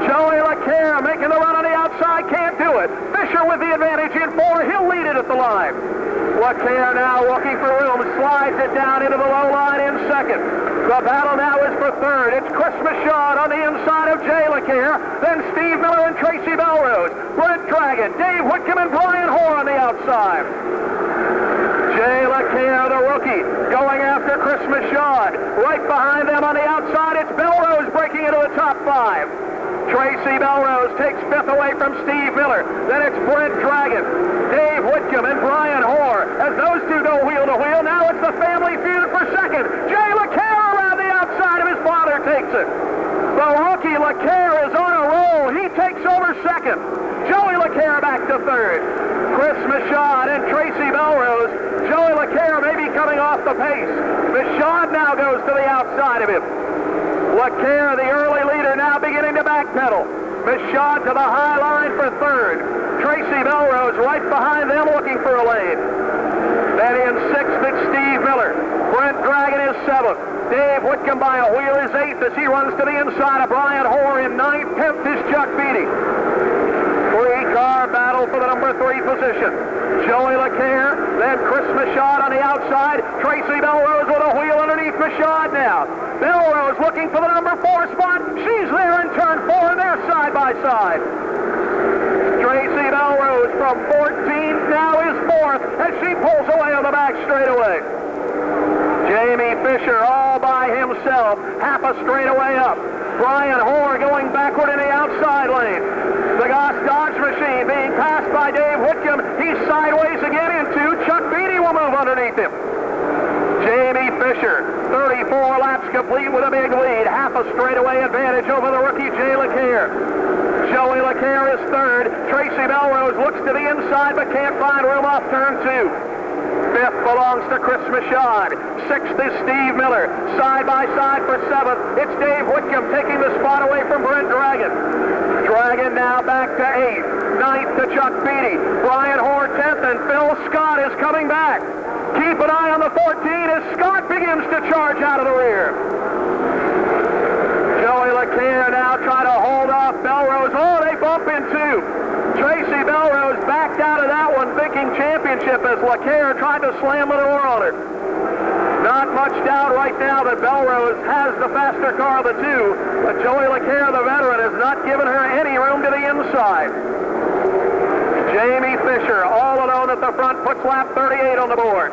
Joey LeClaire making the run on the outside, can't do it. Fisher with the advantage in 4, he'll lead it at the line. LeClaire now looking for room, slides it down into the low line in second. The battle now is for third. It's Chris Michaud on the inside of Jay LeClaire, then Steve Miller and Tracy Belrose. Brent Dragon, Dave Whitcomb, and Brian Hoare on the outside. Jay LeClaire, the rookie, going after Chris Michaud. Right behind them on the outside, it's Belrose breaking into the top 5. Tracy Belrose takes fifth away from Steve Miller. Then it's Brent Dragon, Dave Whitcomb, and Brian Hoare. As those two go wheel to wheel, now it's the family feud for second. Jay LeClaire around the outside of his father takes it. The rookie LeClaire is on a roll. He takes over second. Joey LeClaire back to third. Chris Michaud and Tracy Belrose. Joey LeClaire may be coming off the pace. Michaud now goes to the outside of him. LeClaire, the early leader, now beginning to backpedal. Michaud to the high line for third. Tracy Belrose right behind them looking for a lane. Then in sixth, it's Steve Miller. Brent Dragon is seventh. Dave Whitcomb by a wheel is eighth as he runs to the inside of Brian Hoare in ninth. 10th is Chuck Beatty. 3-car battle for the number 3 position. Joey LeClaire, then Chris Michaud on the outside. Tracy Belrose with a wheel underneath Michaud now. Belrose looking for the number 4 spot. She's there in turn 4, and they're side by side. Tracy Belrose from 14th now is 4th as she pulls away on the back straightaway. Jamie Fisher all by himself, half a straightaway up. Brian Hoare going backward in the outside lane. The Goss Dodge machine being passed by Dave Whitcomb. He's sideways again into Chuck Beatty will move underneath him. Jamie Fisher, 34 laps complete with a big lead. Half a straightaway advantage over the rookie Jay LeClaire. Joey LeClaire is third. Tracy Belrose looks to the inside but can't find room off turn 2. Fifth belongs to Chris Michaud. Sixth is Steve Miller. Side by side for seventh, it's Dave Whitcomb taking the spot away from Brent Dragon. Dragon now back to 8th. 9th to Chuck Beatty. Brian Hoare 10th, and Phil Scott is coming back. Keep an eye on the 14 as Scott begins to charge out of the rear. Joey LeClaire now trying to hold off Belrose. Oh, they bump into. Tracy Belrose backed out of that one thinking championship as LeClaire tried to slam the door on her. Not much doubt right now that Belrose has the faster car of the two, but Joey LeClaire, the veteran, has not given her any room to the inside. Jamie Fisher, all alone at the front, puts lap 38 on the board.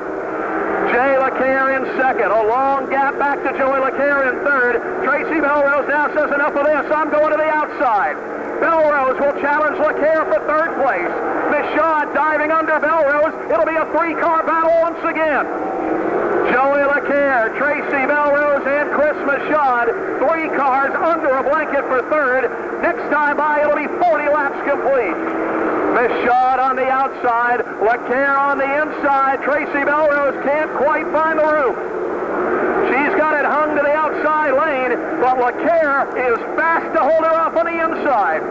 Jay LeClaire in second. A long gap back to Joey LeClaire in third. Tracy Belrose now says enough of this. I'm going to the outside. Belrose will challenge LeClaire for third place. Michaud diving under Belrose. It'll be a 3-car battle once again. Joey LeClaire, Tracy Belrose, and Chris Michaud. 3 cars under a blanket for third. Next time by, it'll be 40 laps complete. Michaud on the outside, LeClaire on the inside. Tracy Belrose can't quite find the roof. She's got it hung to the outside lane, but LeClaire is fast to hold her up on the inside.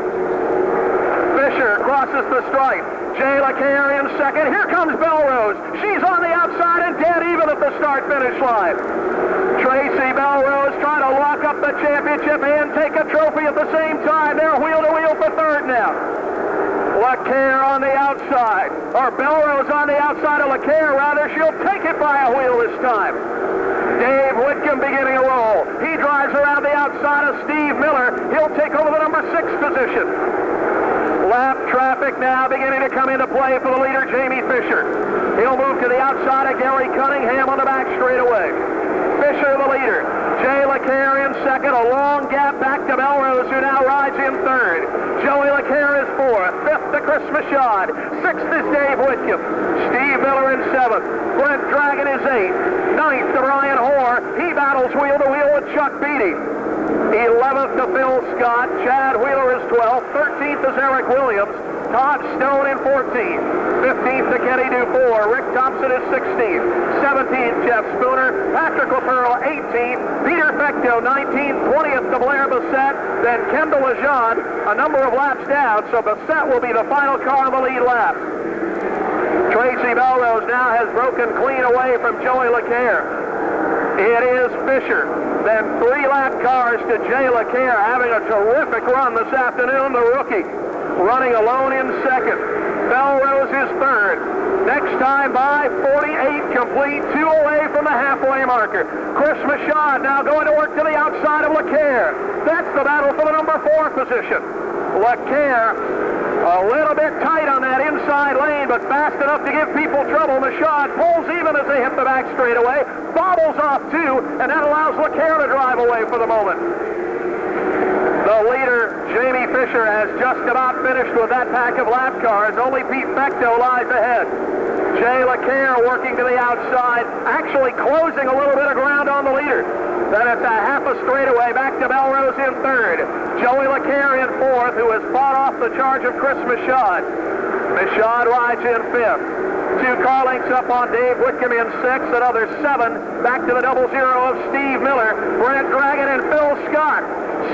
Fisher crosses the stripe. Jay LeClaire in second. Here comes Belrose. She's on the outside and dead even at the start-finish line. Tracy Belrose trying trying to lock up the championship and take a trophy at the same time. They're wheel-to-wheel for third now. LeClaire on the outside, or Belrose on the outside of LeClaire, rather. She'll take it by a wheel this time. Dave Whitcomb beginning a roll. He drives around the outside of Steve Miller. He'll take over the number 6 position. Lap traffic now beginning to come into play for the leader, Jamie Fisher. He'll move to the outside of Gary Cunningham on the back straightaway. Fisher the leader. Jay LeClaire in second. A long gap back to Melrose, who now rides in third. Joey LeClaire is fourth. Fifth to Chris Michaud. Sixth is Dave Whitcomb. Steve Miller in seventh. Brent Dragon is eighth. Ninth to Ryan Hoare. He battles wheel-to-wheel with Chuck Beatty. 11th to Phil Scott. Chad Wheeler is 12th. 13th is Eric Williams. Todd Stone in 14th. 15th to Kenny Dufour. Rick Thompson is 16th. 17th, Jeff Spooner. Patrick LaPearl, 18th. Peter Fecto, 19th. 20th to Blair Bassett. Then Kendall Lejean, a number of laps down, so Bassett will be the final car on the lead lap. Tracy Belrose now has broken clean away from Joey LeClaire. It is Fisher. Then 3-lap cars to Jay LeClaire, having a terrific run this afternoon, the rookie. Running alone in second. Belrose is third. Next time by, 48 complete, 2 away from the halfway marker. Chris Michaud now going to work to the outside of LeClaire. That's the battle for the number 4 position. LeClaire a little bit tight on that inside lane, but fast enough to give people trouble. Michaud pulls even as they hit the back straightaway, bobbles off too, and that allows LeClaire to drive away for the moment. The leader, Jamie Fisher, has just about finished with that pack of lap cars. Only Pete Fecto lies ahead. Jay LeClaire working to the outside, actually closing a little bit of ground on the leader. Then it's a half a straightaway back to Belrose in third. Joey LeClaire in fourth, who has fought off the charge of Chris Michaud. Michaud rides in fifth. 2 car lengths up on Dave Whitcomb in sixth. Another 7 back to the 00 of Steve Miller, Brent Dragon, and Phil Scott.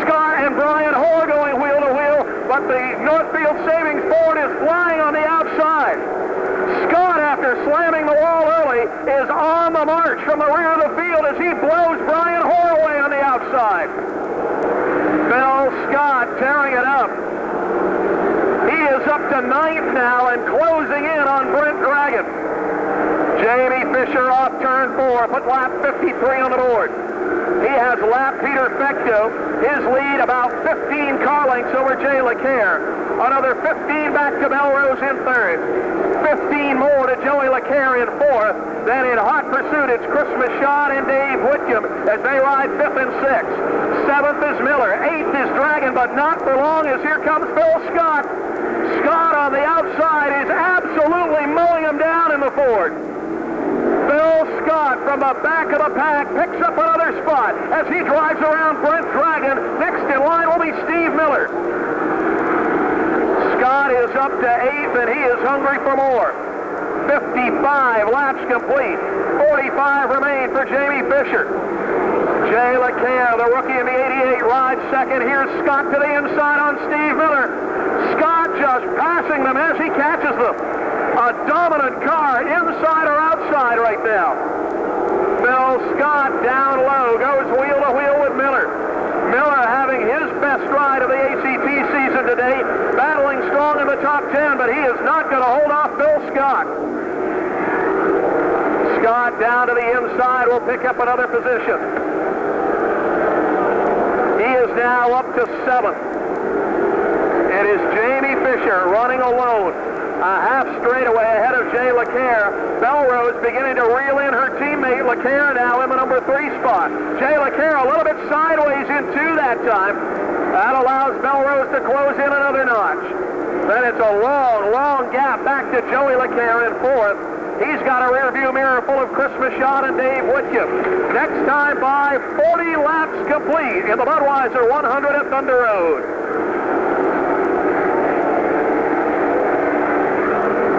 Scott and Brian Hoare going wheel-to-wheel, but the Northfield Savings Ford is flying on the outside. Scott, after slamming the wall early, is on the march from the rear of the field as he blows Brian Hoare away on the outside. Phil Scott tearing it up. He is up to 9th now and closing in on Brent Dragon. Jamie Fisher off turn 4, put lap 53 on the board. He has lapped Peter Fecto. His lead about 15 car lengths over Jay LeClaire. Another 15 back to Melrose in third. 15 more to Joey LeClaire in fourth. Then in hot pursuit, it's Chris Michaud and Dave Whitcomb as they ride 5th and 6th. 7th is Miller. 8th is Dragon, but not for long as here comes Phil Scott. Scott on the outside is absolutely mowing him down in the Ford. Phil Scott from the back of the pack picks up another spot as he drives around Brent Dragon. Next in line will be Steve Miller. Scott is up to 8th and he is hungry for more. 55 laps complete. 45 remain for Jamie Fisher. Jay LeClaire, the rookie in the 88, rides second. Here's Scott to the inside on Steve Miller. Scott just passing them as he catches them. A dominant car, inside or outside right now. Phil Scott down low, goes wheel-to-wheel with Miller. Miller having his best ride of the ACT season today, battling strong in the top 10, but he is not going to hold off Phil Scott. Scott down to the inside will pick up another position. He is now up to 7th. It is Jamie Fisher running alone. A half straightaway ahead of Jay LeClaire. Belrose beginning to reel in her teammate LeClaire now in the number 3 spot. Jay LeClaire a little bit sideways in 2 that time. That allows Belrose to close in another notch. Then it's a long, long gap back to Joey LeClaire in 4th. He's got a rear view mirror full of Chris Michaud and Dave Whitcomb. Next time by 40 laps complete in the Budweiser 100 at Thunder Road.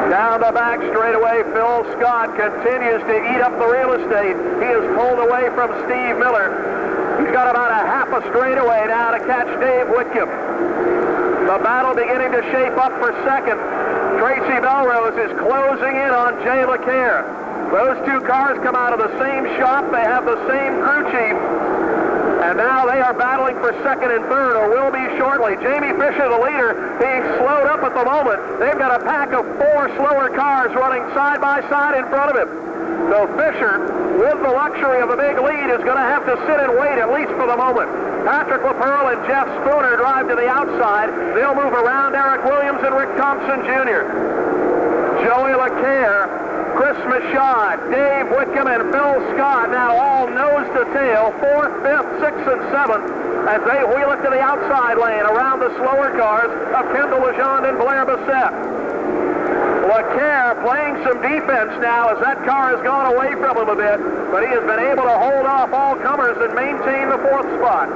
Down the back straightaway, Phil Scott continues to eat up the real estate. He is pulled away from Steve Miller. He's got about a half a straightaway now to catch Dave Whitcomb. The battle beginning to shape up for second. Tracy Belrose is closing in on Jay LeClaire. Those 2 cars come out of the same shop. They have the same crew chief. And now they are battling for second and third, or will be shortly. Jamie Fisher, the leader, being slowed up at the moment. They've got a pack of 4 slower cars running side by side in front of him. So Fisher, with the luxury of a big lead, is going to have to sit and wait, at least for the moment. Patrick LaPearl and Jeff Spooner drive to the outside. They'll move around Eric Williams and Rick Thompson Jr. Joey LaCare, Chris Michaud, Dave Whitcomb, and Phil Scott now all nose to tail, 4th, 5th, 6th, and 7th, as they wheel it to the outside lane around the slower cars of Kendall Legendre and Blair Bassett. LaCare playing some defense now as that car has gone away from him a bit, but he has been able to hold off all comers and maintain the 4th spot.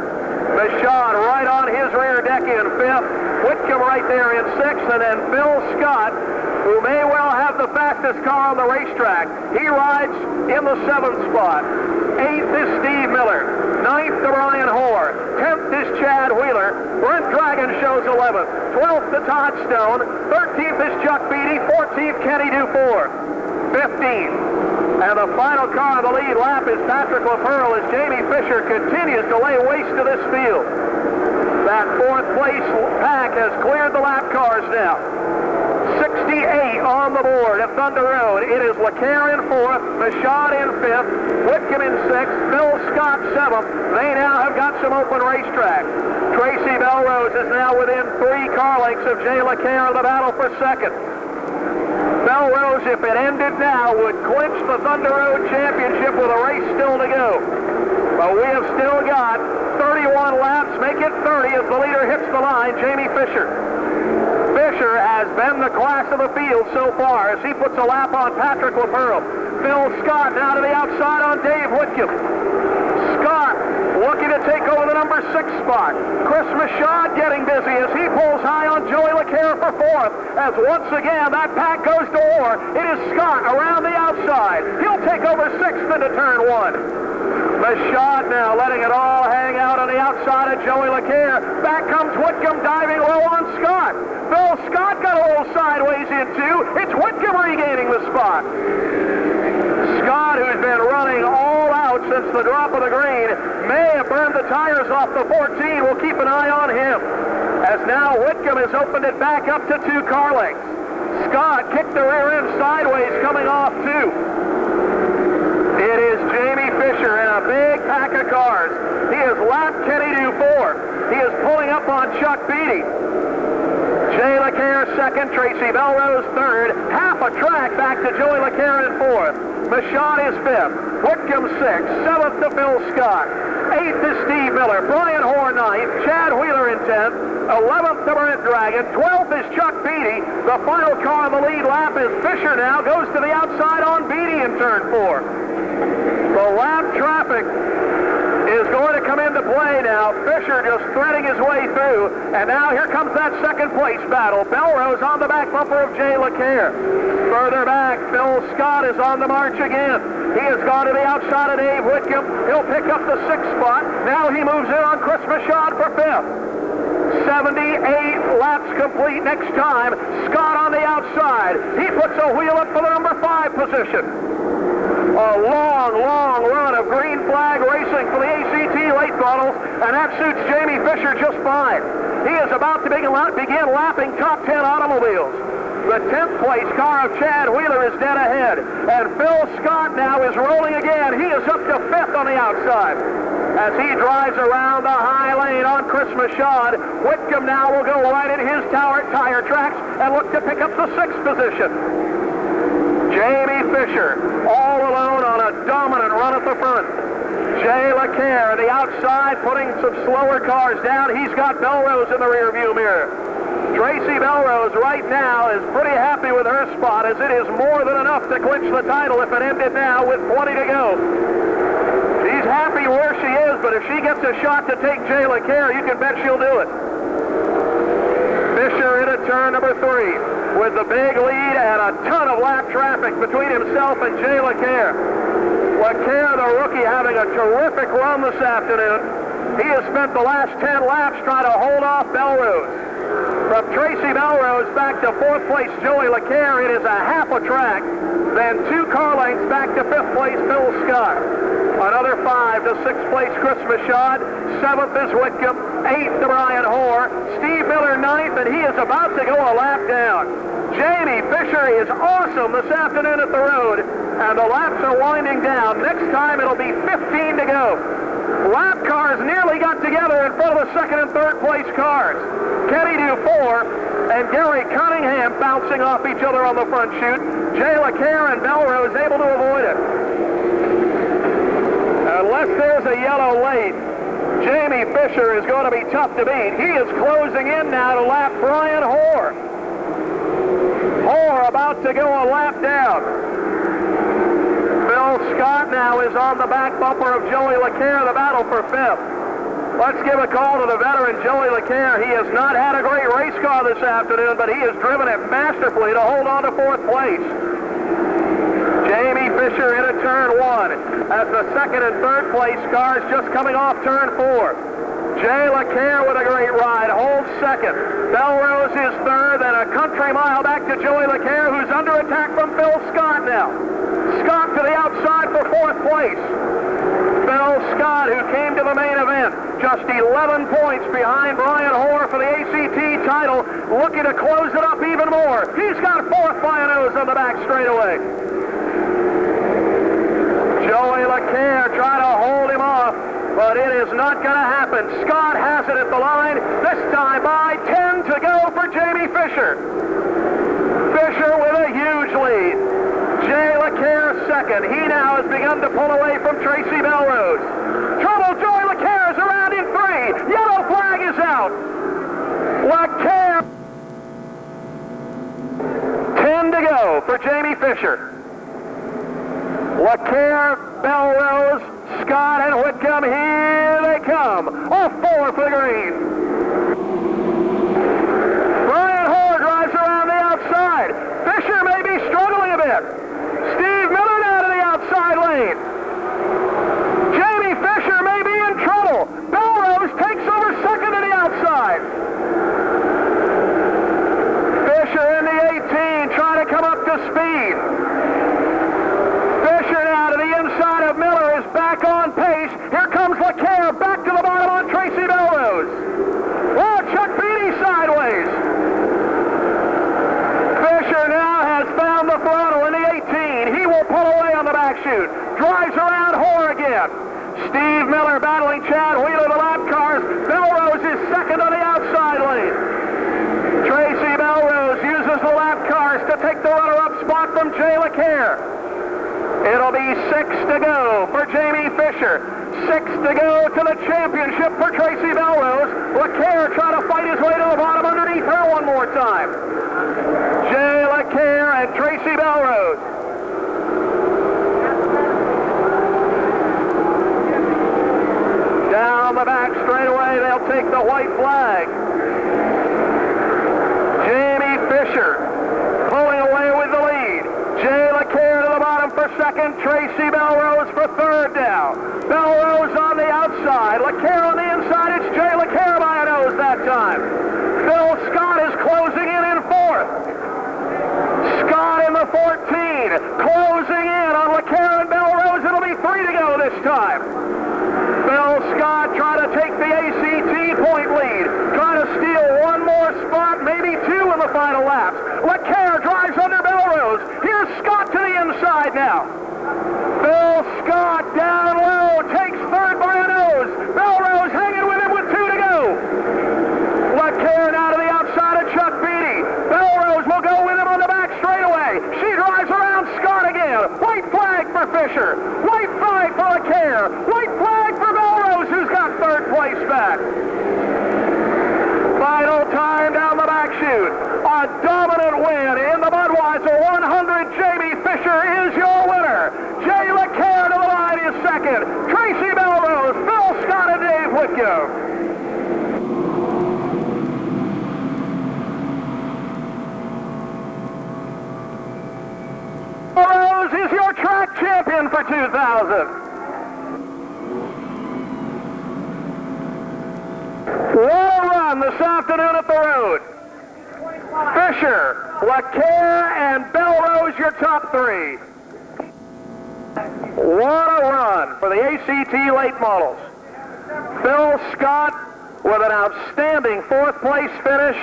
Michaud right on his rear deck in 5th, Whitcomb right there in 6th, and then Phil Scott, who may well have the fastest car on the racetrack. He rides in the 7th spot. 8th is Steve Miller. 9th to Brian Hoare. 10th is Chad Wheeler. Brent Dragon shows 11th. 12th to Todd Stone. 13th is Chuck Beatty. 14th, Kenny Dufour. 15th. And the final car on the lead lap is Patrick LaPearl as Jamie Fisher continues to lay waste to this field. That 4th place pack has cleared the lap cars now. 68 on the board at Thunder Road. It is LaCare in 4th, Michaud in 5th, Whitcomb in 6th, Phil Scott 7th. They now have got some open racetrack. Tracy Belrose is now within 3 car lengths of Jay LaCare in the battle for second. Belrose, if it ended now, would clinch the Thunder Road Championship with a race still to go. But we have still got 31 laps, make it 30 as the leader hits the line, Jamie Fisher. Fisher has been the class of the field so far as he puts a lap on Patrick LaPearl. Phil Scott now to the outside on Dave Whitcomb. Scott looking to take over the number 6 spot. Chris Michaud getting busy as he pulls high on Joey LaCare for 4th. As once again that pack goes to war. It is Scott around the outside. He'll take over 6th into turn 1. Michaud now letting it all hang out on the outside of Joey LaCare. Back comes Whitcomb diving low on Scott. Phil Scott got a little sideways in 2. It's Whitcomb regaining the spot. Scott, who's been running all out since the drop of the green, may have burned the tires off the 14. We'll keep an eye on him. As now Whitcomb has opened it back up to 2 car lengths. Scott kicked the rear end sideways coming off 2. It is Jamie Fisher in a big pack of cars. He has lapped Kenny Dufour. He is pulling up on Chuck Beatty. Jay LaCare 2nd, Tracy Belrose 3rd. Half a track back to Joey LaCare in 4th. Michaud is 5th. Whitcomb 6th. 7th to Phil Scott. 8th is Steve Miller. Brian Hoare 9th. Chad Wheeler in 10th. 11th to Brent Dragon. 12th is Chuck Beatty. The final car on the lead lap is Fisher now. Goes to the outside on Beatty in turn 4. The lap traffic is going to come into play now. Fisher just threading his way through. And now here comes that 2nd place battle. Belrose on the back bumper of Jay LaCare. Further back, Phil Scott is on the march again. He has gone to the outside of Dave Whitcomb. He'll pick up the 6th spot. Now he moves in on Chris Michaud for 5th. 78 laps complete next time. Scott on the outside. He puts a wheel up for the number 5 position. A long, long run of green flag racing for the ACT late models, and that suits Jamie Fisher just fine. He is about to begin lapping top 10 automobiles. The 10th place car of Chad Wheeler is dead ahead, and Phil Scott now is rolling again. He is up to 5th on the outside. As he drives around the high lane on Chris Michaud, Whitcomb now will go right into his tire tracks and look to pick up the 6th position. Jamie Fisher, all alone on a dominant run at the front. Jay LaCare on the outside, putting some slower cars down. He's got Belrose in the rearview mirror. Tracy Belrose right now is pretty happy with her spot, as it is more than enough to clinch the title if it ended now with 20 to go. She's happy where she is, but if she gets a shot to take Jay LaCare, you can bet she'll do it. Fisher into turn number 3. With the big lead and a ton of lap traffic between himself and Jay LaCare. LaCare, the rookie, having a terrific run this afternoon. He has spent the last 10 laps trying to hold off Belrose. From Tracy Belrose back to 4th place Joey LaCare, it is a half a track, then 2 car lengths back to 5th place Phil Scott. Another 5 to 6th place Chris Michaud. 7th is Whitcomb. 8th to Brian Hoare. Steve Miller 9th, and he is about to go a lap down. Jamie Fisher is awesome this afternoon at the road, and the laps are winding down. Next time it'll be 15 to go. Lap cars nearly got together in front of the 2nd and 3rd place cars. Kenny Dufour and Gary Cunningham bouncing off each other on the front chute. Jay LeCaire and Belrose able to avoid it. Unless there's a yellow late, Jamie Fisher is going to be tough to beat. He is closing in now to lap Brian Hoare. Hoare about to go a lap down. Phil Scott now is on the back bumper of Joey LeCaire, the battle for 5th. Let's give a call to the veteran Joey LeCaire. He has not had a great race car this afternoon, but he has driven it masterfully to hold on to 4th place. Jamie Fisher into turn 1 as the 2nd and 3rd place cars just coming off turn 4. Jay LeCaire with a great ride, holds 2nd. Belrose is 3rd, and a country mile back to Joey LeCaire, who's under attack from Phil Scott now. Scott to the outside for 4th place. Phil Scott, who came to the main event, just 11 points behind Brian Hoare for the ACT title, looking to close it up even more. He's got 4th by a nose on the back straightaway. Joey LeCaire trying to hold him off, but it is not going to happen. Scott has it at the line, this time by 10 to go for Jamie Fisher. Fisher with a huge lead. Jay LeCaire 2nd. He now has begun to pull away from Tracy Belrose. Trouble, Joey LeCaire is around in 3. Yellow flag is out. LeCaire. 10 to go for Jamie Fisher. LeCaire, Belrose, Scott, and Whitcomb, here they come. Off 4 for the green. Brian Hoare drives around the outside. Fisher may be struggling a bit. Steve Miller now to the outside lane. Jamie Fisher may be in trouble. Belrose takes over 2nd to the outside. Fisher in the 18, trying to come up to speed. Fisher now to the inside of Miller, is back on pace. Here comes LeCaire back to the bottom on Tracy Belrose. Oh, Chuck Beatty sideways. Fisher now has found the throttle in the 18. He will pull away on the back chute. Drives around Hoare again. Steve Miller battling Chad Wheeler, the lap cars. Belrose is 2nd on the outside lane. Tracy Belrose uses the lap cars to take the runner-up spot from Jay LeCaire. It'll be 6 to go for Jamie Fisher. 6 to go to the championship for Tracy Belrose. LeCaire trying to fight his way to the bottom underneath her one more time. Jay LeCaire and Tracy Belrose. Down the back straightaway, they'll take the white flag. Jamie Fisher pulling away with the lead. Jay LeCaire to the bottom for 2nd. Tracy Belrose for 3rd now. Belrose on the outside. LeCaire on the inside. It's Jay LeCaire by a nose that time. Phil Scott is closing in 4th. Scott in the 14. Closing in on LeCaire and Belrose. It'll be 3 to go this time. Phil Scott trying to take the ACT point lead. Trying to steal one more spot, maybe 2 in the final laps. LeCaire drives under Belrose. Here's Scott to the inside now. Phil Scott down low, takes 3rd by a nose. Belrose hanging with him with 2 to go. LeCaire now to the outside of Chuck Beatty. Belrose will go with him on the back straightaway. She drives around Scott again. White flag for Fisher. White flag for LeCaire. White flag for Belrose, who's got 3rd place back. Final time down the back chute. A dominant win in the Budweiser 100. Jamie Fisher is your winner. Jay LeCaire to the line is 2nd. Tracy Belrose, Phil Scott, and Dave Whitcomb. Belrose is your track champion for 2000. What a run this afternoon at the road. Fisher, LeCaire, and Belrose, your top 3. What a run for the ACT late models. Phil Scott with an outstanding fourth place finish.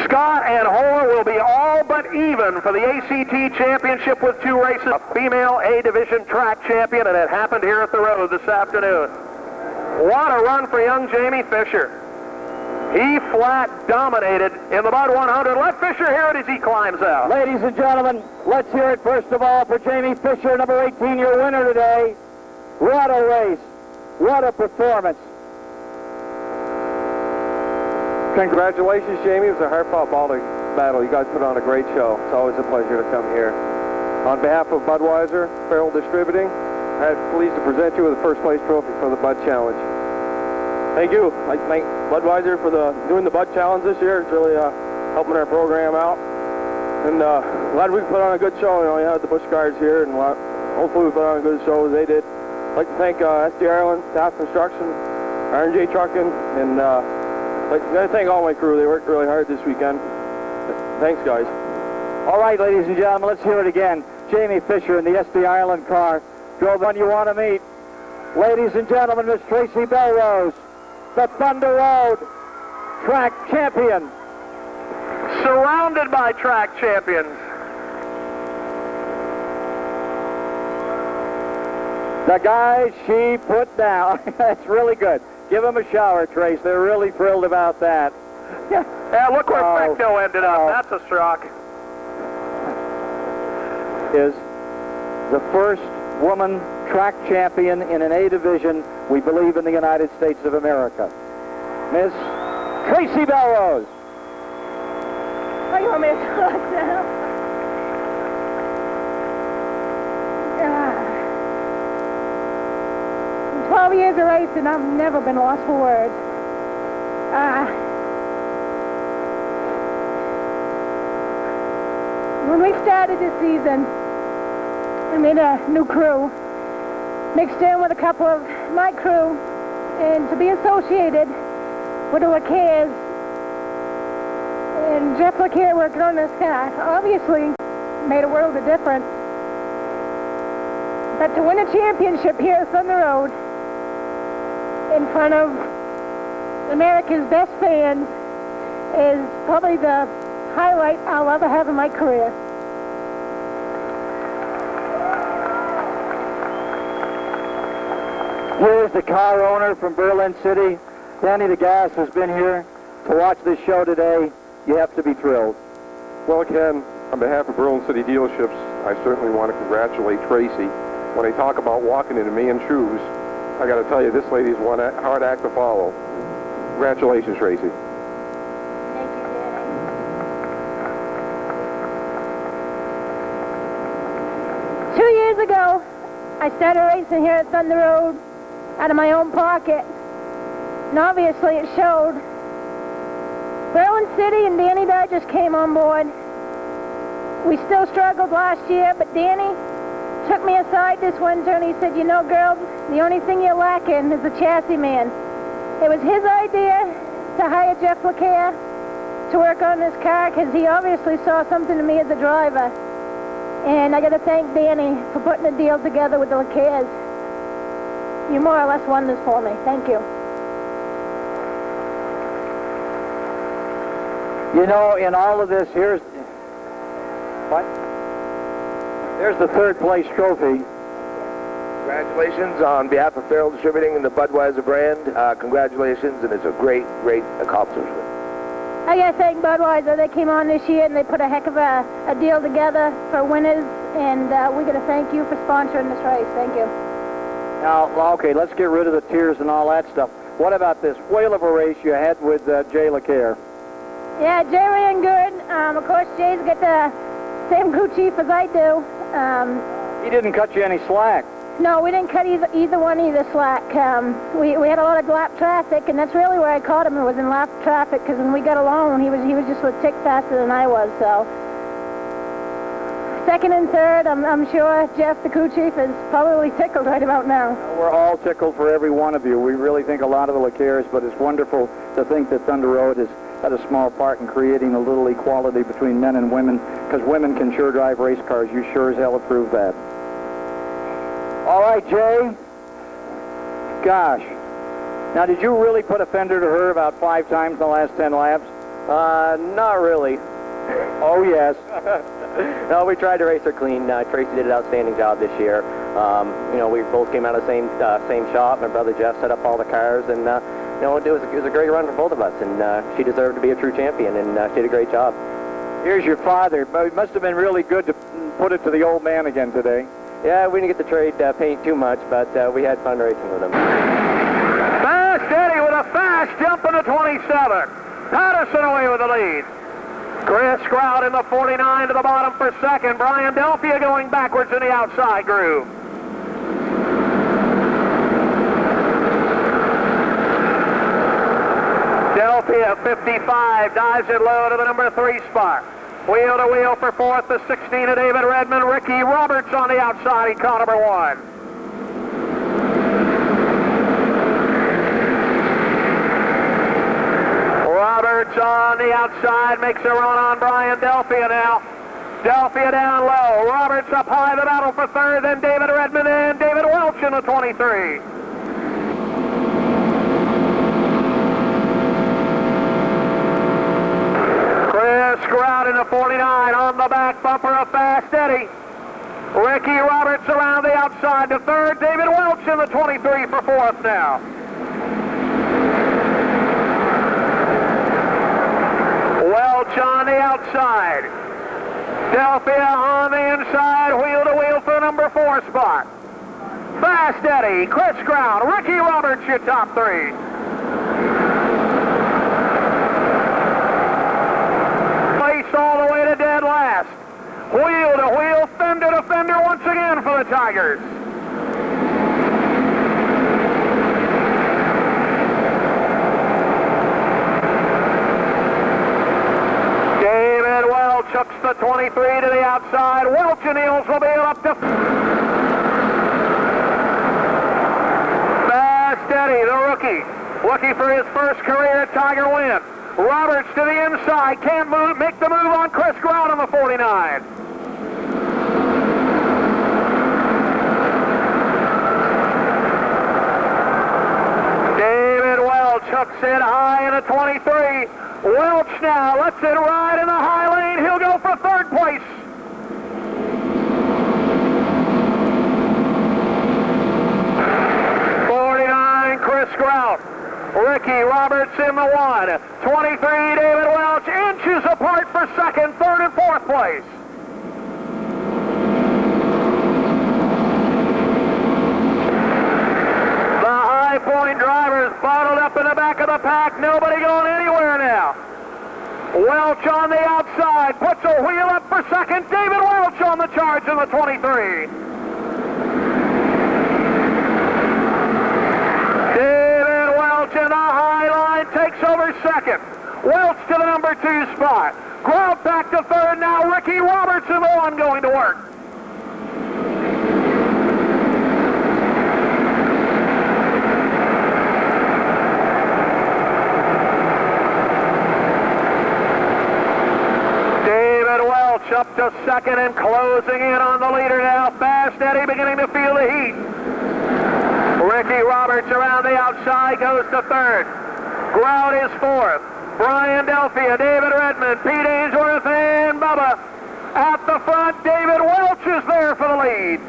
Scott and Hoare will be all but even for the ACT championship with 2 races. A female A division track champion, and it happened here at the road this afternoon. What a run for young Jamie Fisher. He flat dominated in the Bud 100. Let Fisher hear it as he climbs out. Ladies and gentlemen, let's hear it first of all for Jamie Fisher, number 18, your winner today. What a race. What a performance. Congratulations, Jamie. It was a hard-fought battle. You guys put on a great show. It's always a pleasure to come here. On behalf of Budweiser, Farrell Distributing, I'm pleased to present you with the first place trophy for the Bud Challenge. Thank you. I'd like to thank Budweiser for doing the Bud Challenge this year. It's really helping our program out. And glad we put on a good show. You know, you had the Busch Guards here, and hopefully we put on a good show as they did. I'd like to thank SD Ireland, Staff Construction, R&J Trucking, and I'd like to thank all my crew. They worked really hard this weekend. Thanks, guys. All right, ladies and gentlemen, let's hear it again. Jamie Fisher in the SD Ireland car drove the one you want to meet. Ladies and gentlemen, Miss Tracy Belrose, the Thunder Road track champion. Surrounded by track champions. The guys she put down. That's really good. Give them a shower, Trace. They're really thrilled about that. Yeah, look where Fecto ended up. That's a shock. Is the first woman track champion in an A division, we believe, in the United States of America. Miss Tracy Belrose. Oh, you want me to talk now? 12 years of racing, I've never been lost for words. When we started this season, I made a new crew, mixed in with a couple of my crew, and to be associated with the Leclercs and Jeff Leclerc working on this car obviously made a world of difference. But to win a championship here at Thunder Road in front of America's best fans is probably the highlight I'll ever have in my career. Here's the car owner from Berlin City. Danny DeGasse has been here to watch this show today. You have to be thrilled. Well, Ken, on behalf of Berlin City Dealerships, I certainly want to congratulate Tracy. When I talk about walking into man's shoes, I got to tell you, this lady's one hard act to follow. Congratulations, Tracy. Thank you, Danny. 2 years ago, I started racing here at Thunder Road out of my own pocket. And obviously it showed. Berlin City and Danny Dye just came on board. We still struggled last year, but Danny took me aside this winter and he said, you know, girl, the only thing you're lacking is a chassis man. It was his idea to hire Jeff Leclerc to work on this car because he obviously saw something in me as a driver. And I got to thank Danny for putting a deal together with the Leclercs. You more or less won this for me. Thank you. You know, in all of this, here's the third place trophy. Congratulations on behalf of Farrell Distributing and the Budweiser brand. Congratulations, and it's a great, great accomplishment. I got to thank Budweiser. They came on this year and they put a heck of a deal together for winners, and we got to thank you for sponsoring this race. Thank you. Now, okay, let's get rid of the tears and all that stuff. What about this whale of a race you had with Jay Leclerc? Yeah, Jay ran good. Of course, Jay's got the same crew chief as I do. He didn't cut you any slack. No, we didn't cut either one slack. We had a lot of lap traffic, and that's really where I caught him. It was in lap traffic, because when we got alone, he was just a tick faster than I was. So second and third, I'm sure Jeff, the crew chief, is probably tickled right about now. We're all tickled for every one of you. We really think a lot of the Leclercs, but it's wonderful to think that Thunder Road has had a small part in creating a little equality between men and women, because women can sure drive race cars. You sure as hell approve that. All right, Jay. Gosh. Now, did you really put a fender to her about 5 times in the last 10 laps? Not really. Oh, yes. No, we tried to race her clean. Tracy did an outstanding job this year. You know, we both came out of the same shop. My brother Jeff set up all the cars, and you know, it was a great run for both of us. And she deserved to be a true champion, and she did a great job. Here's your father. It must have been really good to put it to the old man again today. Yeah, we didn't get to trade paint too much, but we had fun racing with him. Fast Eddie with a fast jump in the 27. Patterson away with the lead. Chris Stroud in the 49 to the bottom for second. Brian Delphia going backwards in the outside groove. Delphia 55 dives it low to the number 3 spot. Wheel to wheel for fourth, the 16 of David Redmond. Ricky Roberts on the outside, he caught number 1. Roberts on the outside makes a run on Brian Delphia now. Delphia down low. Roberts up high, the battle for third, then David Redmond and David Welch in the 23. Chris Stroud in the 49 on the back bumper of Fast Eddie. Ricky Roberts around the outside to third. David Welch in the 23 for fourth now. Welch on the outside. Delphia on the inside, wheel to wheel for number 4 spot. Fast Eddie, Chris Stroud, Ricky Roberts, your top 3. Place all the way to dead last. Wheel to wheel, fender to fender once again for the Tigers. David Welch hooks the 23 to the outside. Welch and Eels will be up to... Fast Eddie, the rookie, looking for his first career Tiger win. Roberts to the inside, can't move, make the move on Chris Stroud on the 49. David Welch hooks it high in the 23. Welch now lets it ride in the high lane. He'll go for third place. Chris Stroud. Ricky Roberts in the 1. 23, David Welch, inches apart for second, third, and fourth place. The High Point drivers bottled up in the back of the pack. Nobody going anywhere now. Welch on the outside, puts a wheel up for second. David Welch on the charge in the 23. David Welch in the high line takes over second. Welch to the number 2 spot. Grout back to third now. Ricky Roberts in the 1 going to work. David Welch up to second and closing in on the leader now. Fast Eddie beginning to feel the heat. Ricky Roberts around the outside goes to third. Grout is fourth. Brian Delphia, David Redmond, Pete Ainsworth, and Bubba. At the front, David Welch is there for the lead.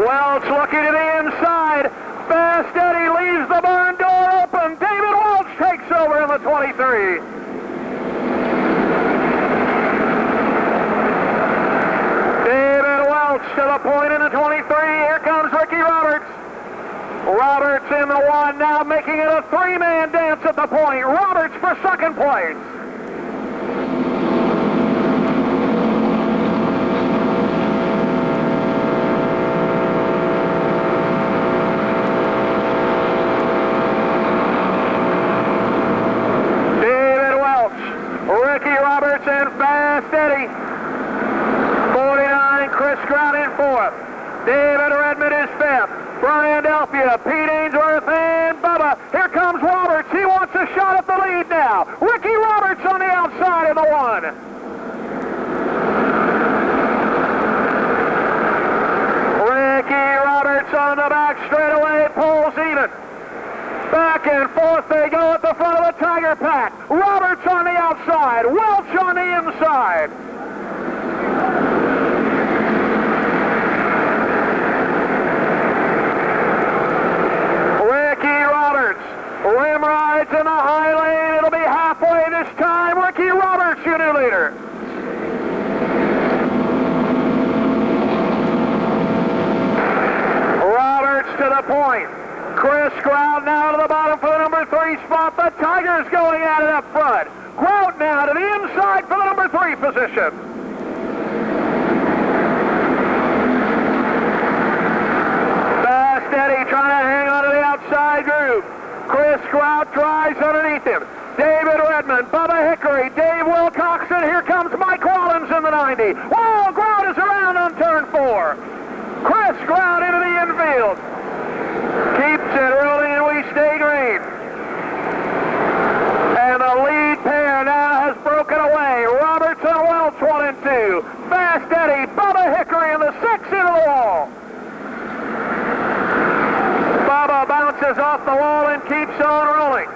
Welch looking to the inside. Fast Eddie leaves the barn door open. David Welch takes over in the 23. To the point in the 23. Here comes Ricky Roberts. Roberts in the 1 now, making it a 3-man dance at the point. Roberts for second place. David Welch, Ricky Roberts, and Fast Eddie. 49, Chris Stroud in 4th. David Redmond is 5th. Brian Delphia, Pete Ainsworth, and Bubba. Here comes Roberts. He wants a shot at the lead now. now. Ricky Roberts on the outside of the 1. Ricky Roberts on the back straightaway, pulls even. Back and forth they go at the front of the Tiger pack. Roberts on the outside, Welch on the inside. Ricky Roberts, rim rides in the high lane. It'll be halfway this time. Ricky Roberts, your new leader. Roberts to the point. Chris Grout now to the bottom for the number 3 spot. The Tigers going at it up front. Grout now to the inside for the number 3 position. Fast Eddie trying to hang on to the outside group. Chris Grout tries underneath him. David Redmond, Bubba Hickory, Dave Wilcox, and here comes Mike Rollins in the 90. Whoa, Grout is around on turn 4. Chris Grout into the infield. Keeps it rolling and we stay green. And the lead pair now has broken away. Roberts and Welch 1 and 2. Fast Eddie, Bubba Hickory in the 6 into the wall. Bubba bounces off the wall and keeps on rolling.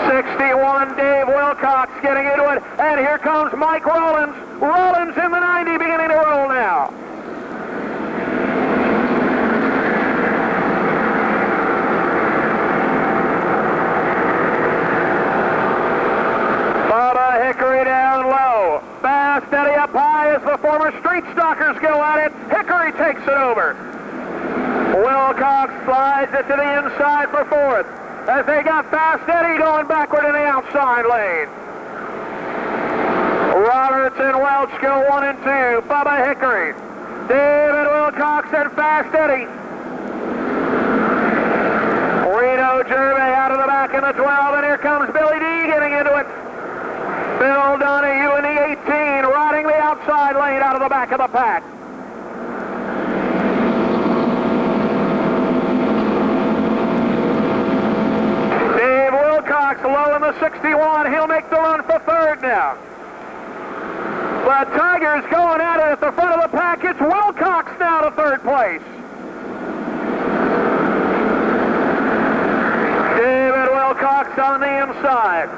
61, Dave Wilcox getting into it. And here comes Mike Rollins. Rollins in the 90 beginning to roll now. Hickory down low. Fast Eddie up high as the former Street Stalkers go at it. Hickory takes it over. Wilcox slides it to the inside for 4th as they got Fast Eddie going backward in the outside lane. Roberts and Welch go 1 and 2. Bubba Hickory, David Wilcox, and Fast Eddie. Reno Gervais out of the back in the 12, and here comes Billy D getting into it. Bill Donahue in the 18, riding the outside lane out of the back of the pack. Dave Wilcox low in the 61. He'll make the run for 3rd now. The Tigers going at it at the front of the pack. It's Wilcox now to 3rd place. David Wilcox on the inside.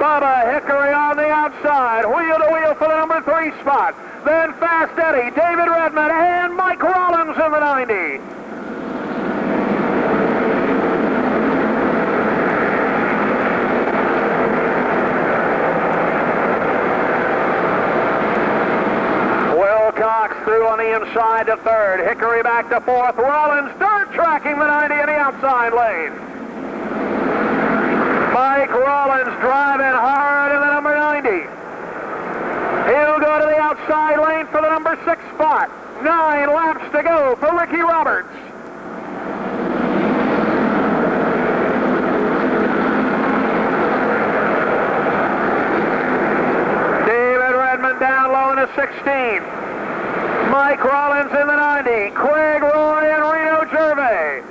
Bubba Hickory on the outside, wheel to wheel for the number 3 spot. Then Fast Eddie, David Redmond, and Mike Rollins in the 90. Wilcox through on the inside to 3rd. Hickory back to 4th. Rollins dirt tracking the 90 in the outside lane. Mike Rollins driving hard in the number 90. He'll go to the outside lane for the number 6 spot. 9 laps to go for Ricky Roberts. David Redmond down low in the 16. Mike Rollins in the 90. Craig Roy and Reno Gervais.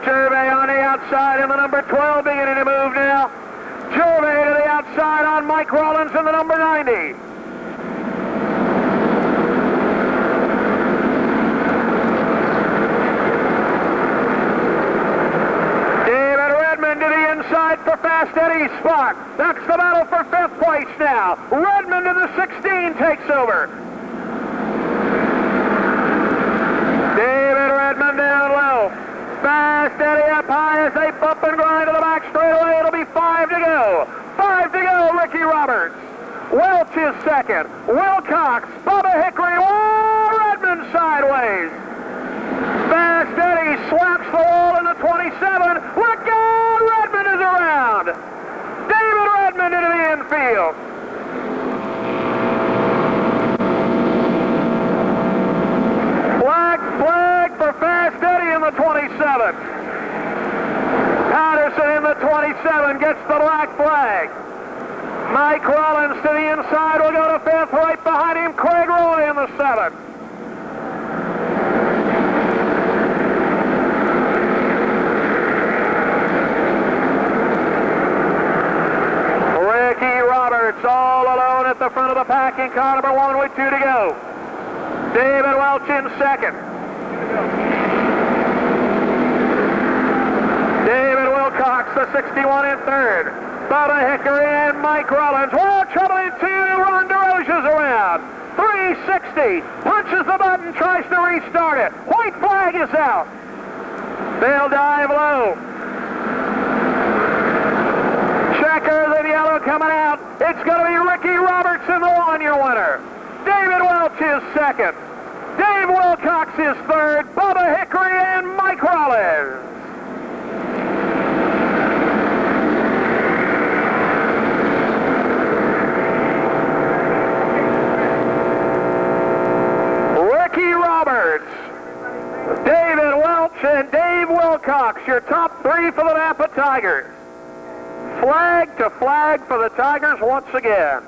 Gervais on the outside in the number 12 beginning to move now. Gervais to the outside on Mike Rollins in the number 90. David Redmond to the inside for Fast Eddie's spot. That's the battle for 5th place now. Redmond to the 16 takes over. David Redmond down low. Fast Eddie up high as they bump and grind to the back straightaway. It'll be 5 to go. 5 to go, Ricky Roberts. Welch is 2nd. Wilcox, Bubba Hickory, Redmond sideways. Fast Eddie slaps the wall in the 27. Look out, Redmond is around. David Redmond into the infield. Black flag for Fast Eddie in the 27. Patterson in the 27 gets the black flag. Mike Rollins to the inside will go to 5th. Right behind him, Craig Roy in the 7. the front of the pack in car number 1 with 2 to go. David Welch in second. David Wilcox, the 61 in third. Bubba Hickory and Mike Rollins. Well, trouble in 2. Ron DeRosa's around. 360. Punches the button, tries to restart it. White flag is out. They'll dive low. Checkers in yellow coming out. It's going to be Ricky Robertson, the one-year winner. David Welch is second. Dave Wilcox is third. Bubba Hickory and Mike Rollins. Ricky Roberts, David Welch, and Dave Wilcox, your top 3 for the Napa Tigers. Flag to flag for the Tigers once again.